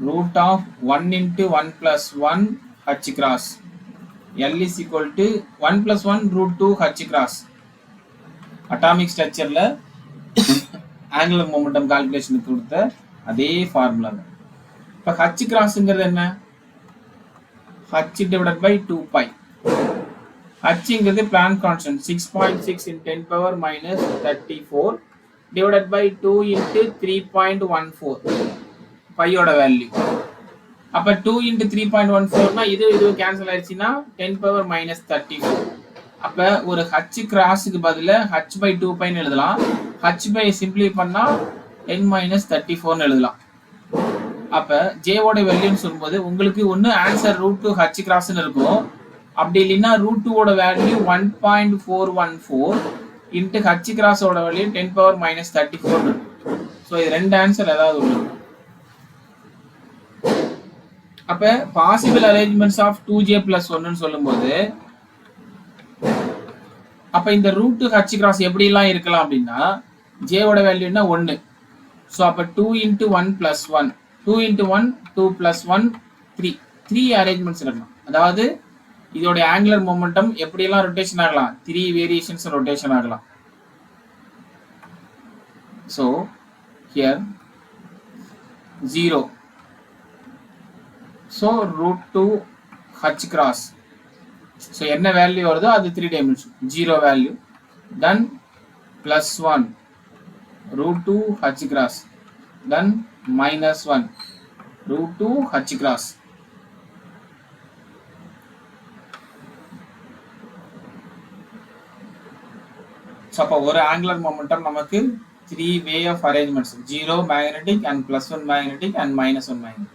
root of 1 into 1 plus 1 H cross. L is equal to 1 plus 1 root 2 H cross. Atomic structure ல angular momentum calculation கொடுத்த அதே formula தான். இப்போ H crossங்கிறது என்ன? H divided by 2 pi. Hங்கிறது Planck constant 6.6 in 10 power minus 34 divided by 2 into 3.14 pi ஓட value. அப்ப 2 into 3.14 னா இது கேன்சல் ஆயிடுச்சுன்னா 10 power minus 34. அப்ப ஒரு H கிராஸ்க்கு பதிலா H by 2 pi ன்னு எழுதலாம். H by சிம்பிளை பண்ணா n minus 34 ன்னு எழுதலாம். அப்ப J ஓட வேல்யூன்னு சொல்லும்போது உங்களுக்கு ஒன்னு ஆன்சர் √2 H கிராஸ்ன்னு இருக்கும். அப்படி இல்லைன்னா √2 ஓட வேல்யூ 1.414 into H கிராஸ் ஓட வேல்யூ 10 power minus 34. ஸோ இது ரெண்டு ஆன்சர் ஏதாவது ஒன்று. அப்ப possible arrangements of 2J plus 1 சொல்லும்போது அப்ப இந்த √2 H கிராஸ் எப்படி எல்லாம் இருக்கலாம் அப்படின்னா J ஓட வேல்யூ என்ன 1. ஸோ அப்ப 2 into 1 plus 1 2 into 1 2 plus 1 3 arrangements இருக்கலாம். அதாவது இதோட ஆங்குலர் மொமெண்டம் எப்படி எல்லாம் ரொட்டேஷன் ஆகலாம், 3 வேரியேஷன்ஸ் ரொட்டேஷன் ஆகலாம். So here 0. So √2 H cross. So என்ன வேல்யூ வருதோ அது 3 dimension 0 வேல்யூ. Then plus 1 √2 H cross. Then minus 1 √2 H cross. So அப்போ ஒரு ஆங்குலர் மொமெண்டம் நமக்கு 3 way of arrangements 0 magnetic and +1 magnetic and -1 magnetic.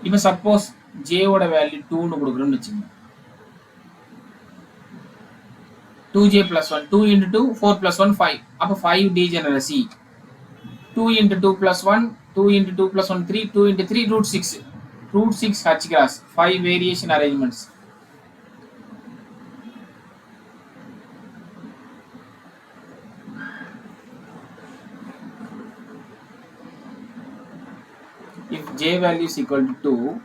இப்போ சப்போஸ் J ஓட வேல்யூ 2 ன்னு கொடுக்குறோம்னு வச்சுக்கோங்க. 2J plus 1 2 into 2 4 plus 1 5. அப்போ 5 degeneracy. 2 into 2 plus 1 2 into 2 plus 1 3 2 into 3 √6 √6 H cross. 5 variation arrangements. If J value is equal to 2,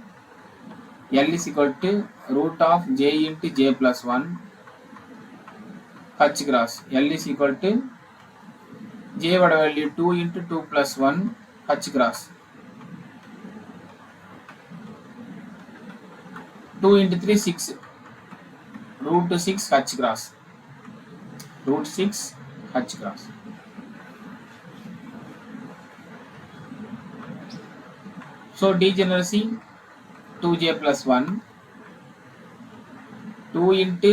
L is equal to root of J into J plus 1 h cross. L is equal to j ஓட value 2 into 2 plus 1 h cross. 2 into 3 6 root 6 h cross. Root 6 h cross. So degeneracy 2j plus 1 2 into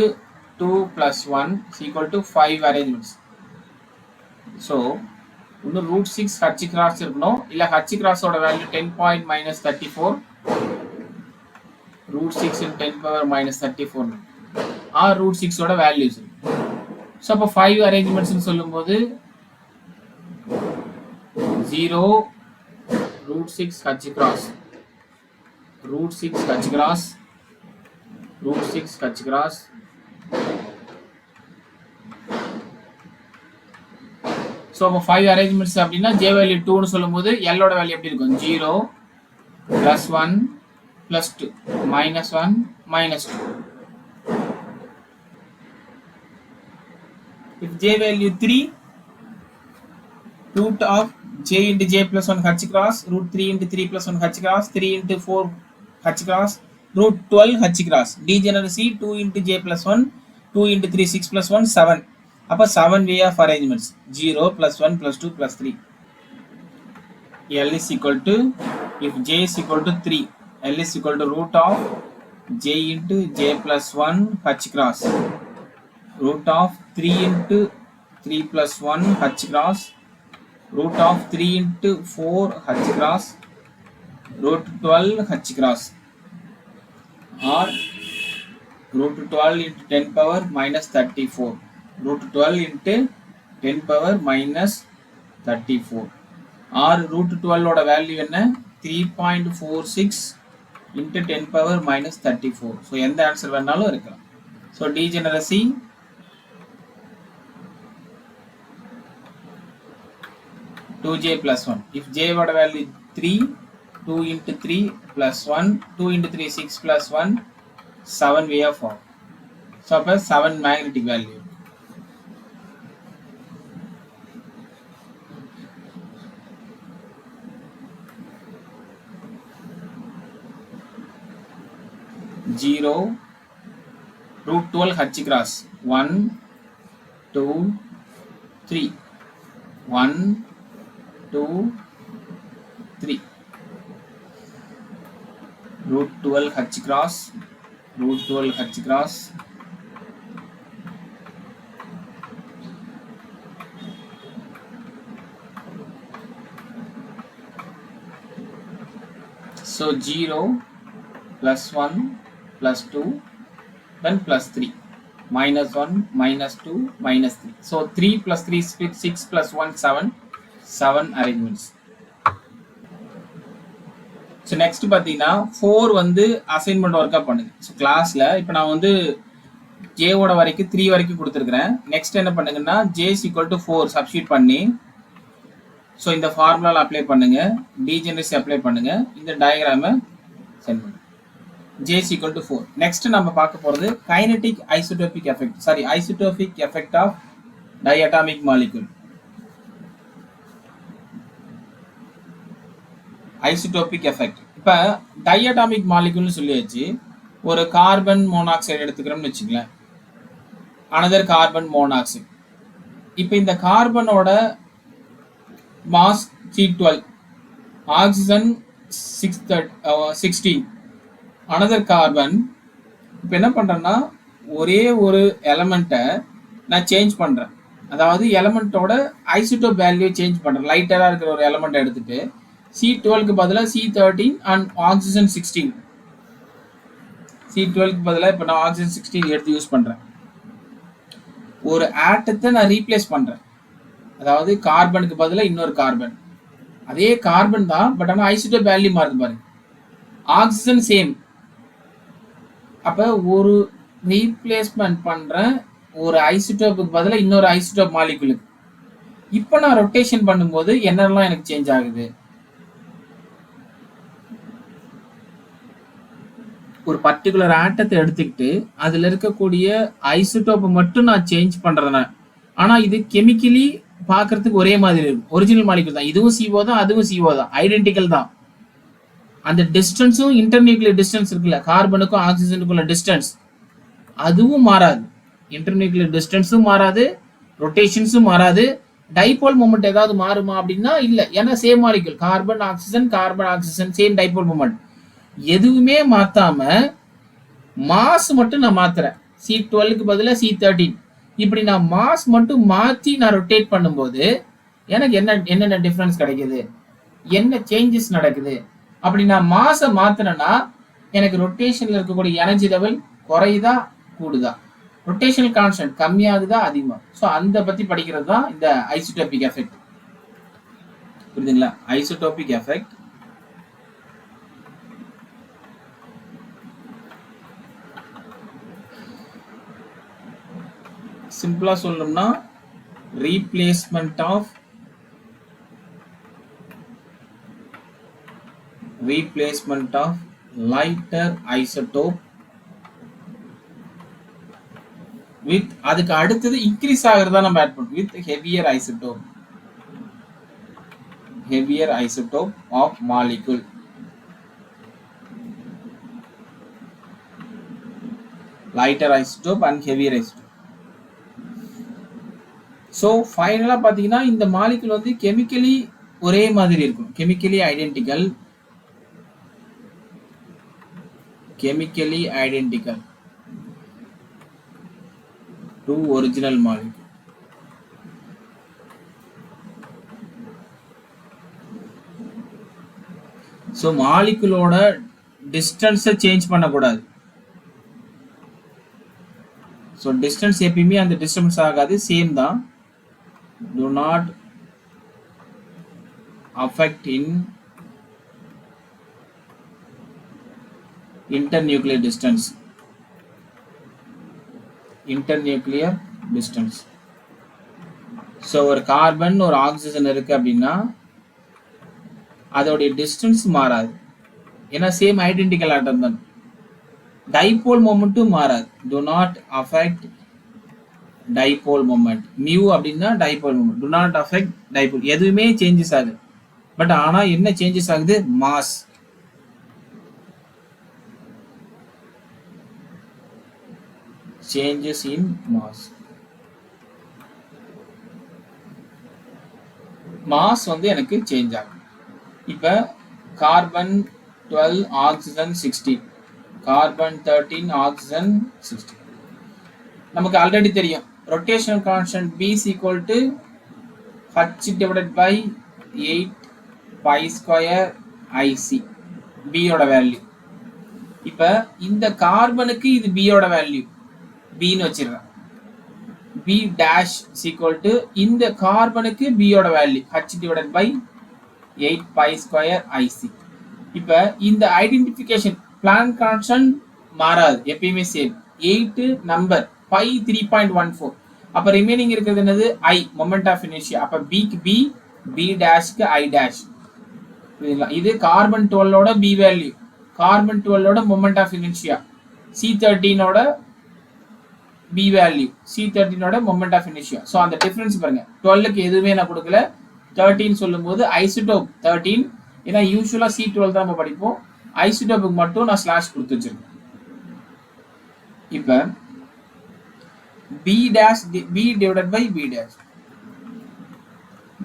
2 plus 1 is equal to 5 arrangements. So இன்னும் root 6 h cross இருக்கணும். இல்ல h cross ஓட value 10 point minus 34 root 6 in 10 power minus 34 or root 6 ஓட values. So அப்போ 5 அரேஞ்ச்மெண்ட்ஸ்னு சொல்லும்போது 0 root 6 h cross root 6 h cross root 6 h cross so அப்போ 5 arrangements அப்படின்னா j value 2ன்னு சொல்லும்போது l ஓட வேல்யூ எப்படி இருக்கும் 0 plus 1 plus 2 minus 1 minus 2. If j value 3 root of j into j plus 1 h cross root 3 into 3 plus 1 h cross 3 into 4 h cross root 12 h cross. Degeneracy 2 into j plus 1 2 into 3 6 plus 1 7. அப்போ 7 way of arrangements 0 plus 1 plus 2 plus 3. L is equal to if j is equal to 3 L is equal to root of j into j plus 1 h cross root of 3 into 3 plus 1 h cross root of 3 into 4 h cross root 12 h cross or root 12 into 10 power minus 34 root 12 into 10 power minus 34 or root 12 ஓட value என்ன 3.46 into 10 power minus 34. So எந்த answer வேணாலும் இருக்கலாம். So degeneracy 2j plus 1. If j ஓட value 3 2 into 3 plus 1 2 into 3 6 plus 1 7 way of form. So அப்போ 7 magnetic value. Zero root 12 h cross 1 2 3 1 2 3 root 12 h cross root 12 h cross so 0 plus 1 plus 2 then plus 3 minus 1 minus 2 minus 3. So 3 plus 3 split 6 plus 1 7 arrangements. So next பார்த்தீங்கன்னா 4 வந்து assignment ஒர்க்கா பண்ணுங்க. So கிளாஸ்ல இப்போ நான் வந்து j ஓட வரைக்கும் 3 வரைக்கும் கொடுத்துருக்கிறேன். நெக்ஸ்ட் என்ன பண்ணுங்கன்னா j is equal to 4 substitute பண்ணி ஸோ இந்த ஃபார்முலாவில் அப்ளை பண்ணுங்க டீஜெனரசி அப்ளை பண்ணுங்க இந்த டயக்ராமை சென்ட் பண்ணுங்க j is equal to 4. Next நம்ம பார்க்க போறது kinetic isotopic effect. Sorry, isotopic effect of diatomic molecule. Isotopic effect. இப்போ diatomic molecule சொல்லியாச்சு. ஒரு கார்பன் மோனாக்சைடு எடுத்துக்கிறோம்னு வச்சுக்கலாம். another carbon monoxide. இப்போ இந்த கார்பனோட mass C12 oxygen 16 another carbon இப்போ என்ன பண்றேன்னா ஒரே ஒரு எலமெண்ட்டை நான் சேஞ்ச் பண்றேன் அதாவது எலமெண்ட்டோட ஐசோடோப் வேல்யூ சேஞ்ச் பண்றேன் லைட்டரா இருக்கிற ஒரு எலமெண்ட் எடுத்துட்டு C12 க்கு பதிலா C13 and oxygen 16 C12 க்கு பதிலா இப்போ நான் oxygen 16 எடுத்து யூஸ் பண்றேன் ஒரு ஆட்டத்தை நான் ரீப்ளேஸ் பண்றேன் அதாவது கார்பனுக்கு பதிலா இன்னொரு கார்பன் அதே கார்பன் தான் பட் ஆனா ஐசோடோப் வேல்யூ மாறுது பாருங்க ஆக்சிஜன் சேம் அப்ப ஒரு ரீப்ளேஸ்மெண்ட் பண்றேன் ஒரு ஐசோடோப்புக்கு பதிலா இன்னொரு ஐசோடோப் மாலிகுலுக்கு இப்போ நான் ரொட்டேஷன் பண்ணும்போது என்னெல்லாம் எனக்கு சேஞ்ச் ஆகுது ஒரு பர்டிகுலர் ஆட்டத்தை எடுத்துக்கிட்டு அதுல இருக்கக்கூடிய ஐசோடோப்பை மட்டும் நான் சேஞ்ச் பண்றேன். ஆனா இது கெமிக்கலி பார்க்கறதுக்கு ஒரே மாதிரி இருக்கும். ஒரிஜினல் மாலிகுல் தான். இதுவும் CO தான், அதுவும் CO தான், ஐடென்டிக்கல் தான். அந்த டிஸ்டன்ஸும் இன்டர்நியூக்ளியர் டிஸ்டன்ஸ் இருக்குல்ல, கார்பனுக்கும் ஆக்சிஜனுக்குள்ள டிஸ்டன்ஸ், அதுவும் மாறாது. இன்டர்நியூக்ளியர் டிஸ்டன்ஸும் மாறாது, ரொட்டேஷன்ஸும் மாறாது. டைபோல் மூமெண்ட் ஏதாவது மாறுமா அப்படின்னா இல்ல. ஏன்னா same molecule, carbon oxygen same dipole moment. எதுவுமே மாத்தாம மாஸ் மட்டும் நான் மாத்துறேன். C12க்கு பதிலா C13. இப்படி நான் மாஸ் மட்டும் மாத்தி நான் ரொட்டேட் பண்ணும்போது எனக்கு என்னென்ன டிஃபரன்ஸ் கிடைக்குது, என்ன சேஞ்சஸ் நடக்குது? அப்படி நான் மாச மாத்தினா எனக்கு ரொட்டேஷன்ல இருக்கக்கூடிய எனர்ஜி லெவல் குறையுதா கூடுதா, ரொட்டேஷனல் கான்ஸ்டன்ட் கம்மியாகுதா அதிகமா? ஸோ அந்த பத்தி படிக்கிறது தான் இந்த ஐசோடோபிக் எஃபெக்ட். புரியுதுங்களா? ஐசோடோபிக் எஃபெக்ட் சிம்பிளா சொல்லணும்னா replacement of lighter isotope with அதுக்கு அடுத்தது இன்க்ரீஸ் ஆகிறதா நம்ம ஆட் பண்ணுவோம் with heavier isotope of molecule. lighter isotope and heavier isotope. So ஃபைனலாக பார்த்தீங்கன்னா இந்த மாலிகுல் வந்து கெமிக்கலி ஒரே மாதிரி இருக்கும். Chemically identical to original molecule. So மாலிகுலோட டிஸ்டன்ஸை சேஞ்ச் பண்ணக்கூடாது. ஸோ டிஸ்டன்ஸ் எப்பயுமே அந்த டிஸ்டன்ஸ் ஆகாது, சேம் தான். Do not affect in internuclear distance. So ஒரு கார்பன் ஒரு ஆக்சிஜன் இருக்கு அப்படின்னா அதோடைய டிஸ்டன்ஸ் மாறாது. ஏன்னா சேம் ஐடென்டிக்கல் ஆட்டம் தான். டைபோல் மொமெண்ட்டும் மாறாது. Do not affect dipole moment. Mu அப்படின்னா dipole moment. Do not affect dipole. எதுவுமே சேஞ்சஸ் ஆகுது. பட் ஆனா என்ன சேஞ்சஸ் ஆகுது? Mass. Changes in mass. Mass வந்து எனக்கு சேஞ்ச் ஆகும். இப்ப கார்பன் 12 ஆக்சிஜன் 16, கார்பன் 13 ஆக்சிஜன் 16. நமக்கு ஆல்ரெடி தெரியும் rotational constant B is equal to H divided by 8 pi square IC. B ஓட வேல்யூ. இப்ப இந்த கார்பனுக்கு இது B ஓட வேல்யூ, B ன்னு வச்சிருக்கேன். B dash is equal to இந்த கார்பனுக்கு B ஓட value H divided by 8 pi square IC. இப்ப இந்த ஐடென்டிஃபிகேஷன் பிளாங்க் கான்ஸ்டன்ட் மாறாது, எப்பயுமே சேம். 8 number, pi 3.14. அப்ப ரிமைனிங் இருக்கிறது என்னது? I, moment of inertia. அப்ப B க்கு B, B டேஷ்க்கு I டேஷ். இது கார்பன் 12 ஓட B வேல்யூ, கார்பன் 12 ஓட மொமெண்ட் ஆஃப் இனர்ஷியா, C13 ஓட B வேல்யூ, C13 ஓட மொமெண்ட் ஆஃப் இனர்ஷியா. ஸோ அந்த டிஃபரன்ஸ் பாருங்க. 12க்கு எதுவுமே நான் கொடுக்கல, 13 சொல்லும்போது ஐசோடோப் 13. ஏன்னா யூஸ்வலா C12 தான் நம்ம படிப்போம். ஐசோடோப்புக்கு மட்டும் நான் ஸ்லாஷ் கொடுத்து வச்சிருக்கேன். இப்ப B dash B divided by B dash.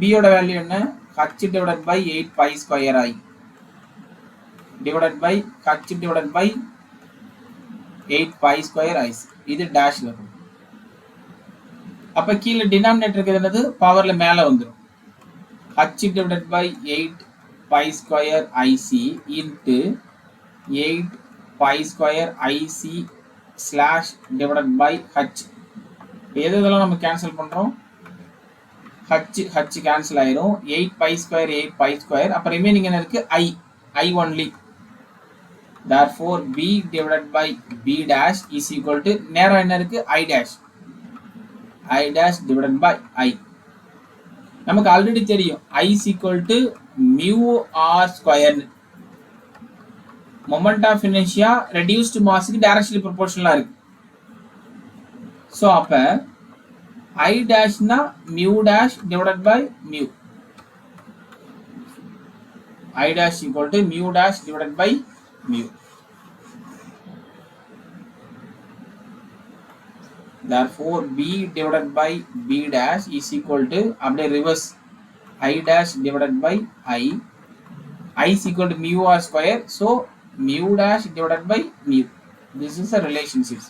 B ஓட வேல்யூ என்ன? H divided by 8 pi square I divided by H divided by 8 pi square I. இது டேஷ்ல இருக்கும். அப்ப கீழே டினாமினேட்டர் இருக்கிறது என்னது? பவர்ல மேல வந்துரும். H divided by 8 pi square IC into 8 pi square IC slash divided by H. எதெல்லாம் நம்ம கேன்சல் பண்றோம்? H கேன்சல் ஆயிரும். 8 pi square 8 pi square. அப்ப ரிமைனிங் என்ன இருக்கு? I only. Therefore B divided by B dash is equal to நேரா என்ன இருக்கு? I dash divided by I. நமக்கு ஆல்ரெடி தெரியும் I is equal to mu r square. moment of inertia reduced mass க்கு directly proportional இருக்கு. So அப்ப I dash na mu dash divided by mu. I dash equal to mu dash divided by mu. Therefore B divided by B dash is equal to அப்படியே reverse I dash divided by I is equal to mu r square, so mu dash divided by mu. This is a relationship.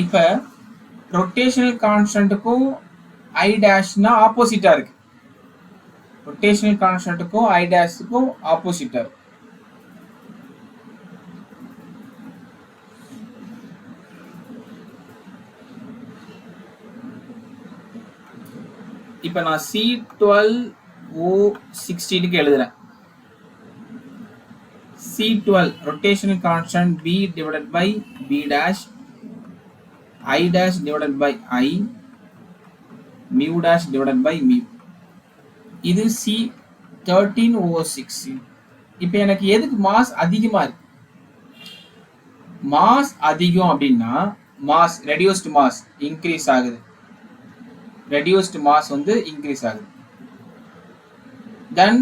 இப்ப rotational constant க்கும் I dash னா ஆப்போசிட்டா இருக்கு. rotational constant க்கும் I dash க்கும் ஆப்போசிட்டா இருக்கு. இப்ப நான் C12O16 க்கு எழுதுறேன். C12 rotational constant B divided by B dash I dash divided by I mu dash divided by mu. இது C13O16. இப்ப எனக்கு எதுக்கு மாஸ் அதிகமா இருக்கு? மாஸ் அதிகம் அப்படின்னா மாஸ் ரெடியூஸ்டு மாஸ் இன்க்ரீஸ் ஆகுது. ரெடியூஸ்டு மாஸ் வந்து இன்க்ரீஸ் ஆகுது. தென்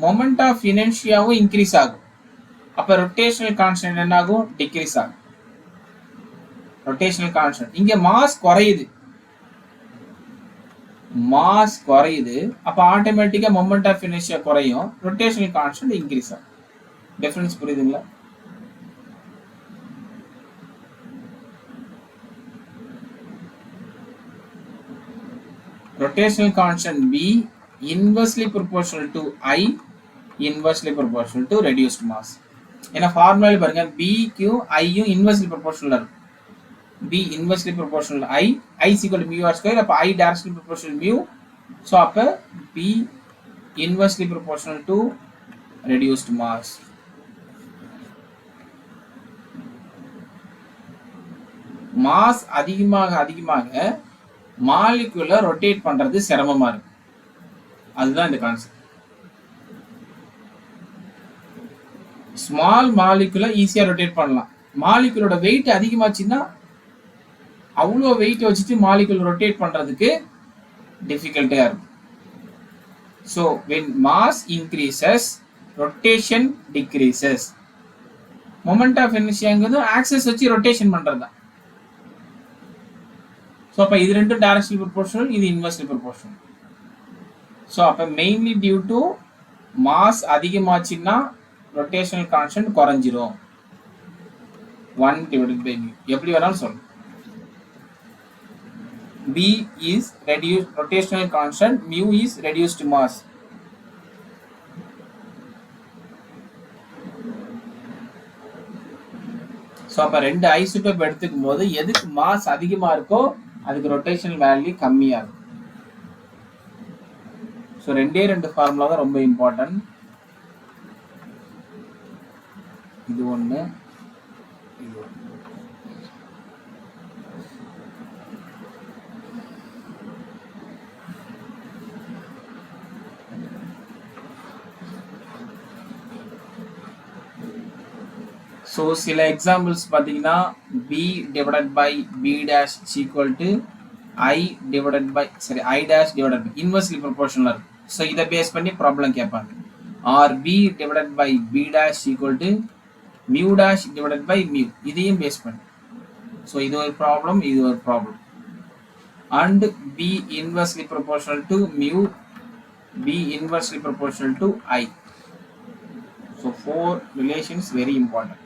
மொமெண்ட் ஆஃப் இனர்ஷியாவும் இன்க்ரீஸ் ஆகும். அப்ப ரொட்டேஷனல் கான்ஸ்டன்ட் என்ன ஆகும்? டிக்ரீஸ் ஆகும். ரொட்டேஷனல் கான்ஸ்டன்ட் இங்க மாஸ் குறையுது. மாஸ் குறையுது. அப்ப ஆட்டோமேட்டிக்கா மொமெண்ட் ஆஃப் இனர்ஷியா குறையும். ரொட்டேஷனல் கான்ஸ்டன்ட் இன்க்ரீஸ் ஆகும். டிஃபரன்ஸ் புரியுதுங்களா? rotational constant B inversely proportional to I inversely proportional to reduced mass. ஏன்னா ஃபார்முலால பாருங்க B க்கும் I யும் inversely proportional இருக்கு. B inversely proportional I is equal to mu r square. அப்ப I directly proportional mu. So அப்ப B inversely proportional to reduced mass. Mass அதிகமாக அதிகமாக மாலிகுலை rotate பண்றது சிரமமா இருக்கு. அதுதான் இந்த கான்செப்ட். ஸ்மால் மாலிகுலை ஈஸியா ரொட்டேட் பண்ணலாம். மாலிகுலோட வெயிட் அதிகமாச்சுன்னா அவ்வளோ வெயிட் வச்சுட்டு மாலிகுல் ரொட்டேட் பண்றதுக்கு டிஃபிகல்ட்டா இருக்கும். So when mass increases rotation decreases. Moment of இனர்ஷியாங்கிறது ஆக்சஸ் வச்சு ரொட்டேஷன் பண்றது தான். So அப்ப இது ரெண்டும் directly proportional, இது inversely proportional. So அப்ப mainly due to mass அதிகமாச்சுன்னா rotational constant குறைஞ்சிரும். 1 divided by mu. எப்படி வேணாலும் சொல்லலாம். B is reduced rotational constant, mu is reduced mass. So அப்ப ரெண்டு ஐசோடோப் எடுத்துக்கும் போது எதுக்கு மாஸ் அதிகமா இருக்கோ அதுக்கு ரொட்டேஷனல் வேல்யூ கம்மியா இருக்கும். ஸோ ரெண்டு ஃபார்முலா தான் ரொம்ப இம்பார்ட்டன்ட். இது ஒன்று, இது ஒன்று. ஸோ சில எக்ஸாம்பிள்ஸ் பார்த்தீங்கன்னா B divided by B dash is equal to I divided by I dash divided by inversely proportional. So இதை பேஸ் பண்ணி ப்ராப்ளம் கேட்பாங்க. Or B divided by B dash equal to mu dash divided by mu. இதையும் base பண்ணி. So இது ஒரு problem, இது ஒரு problem. And B inversely proportional to mu, B inversely proportional to I. So 4 relations very important.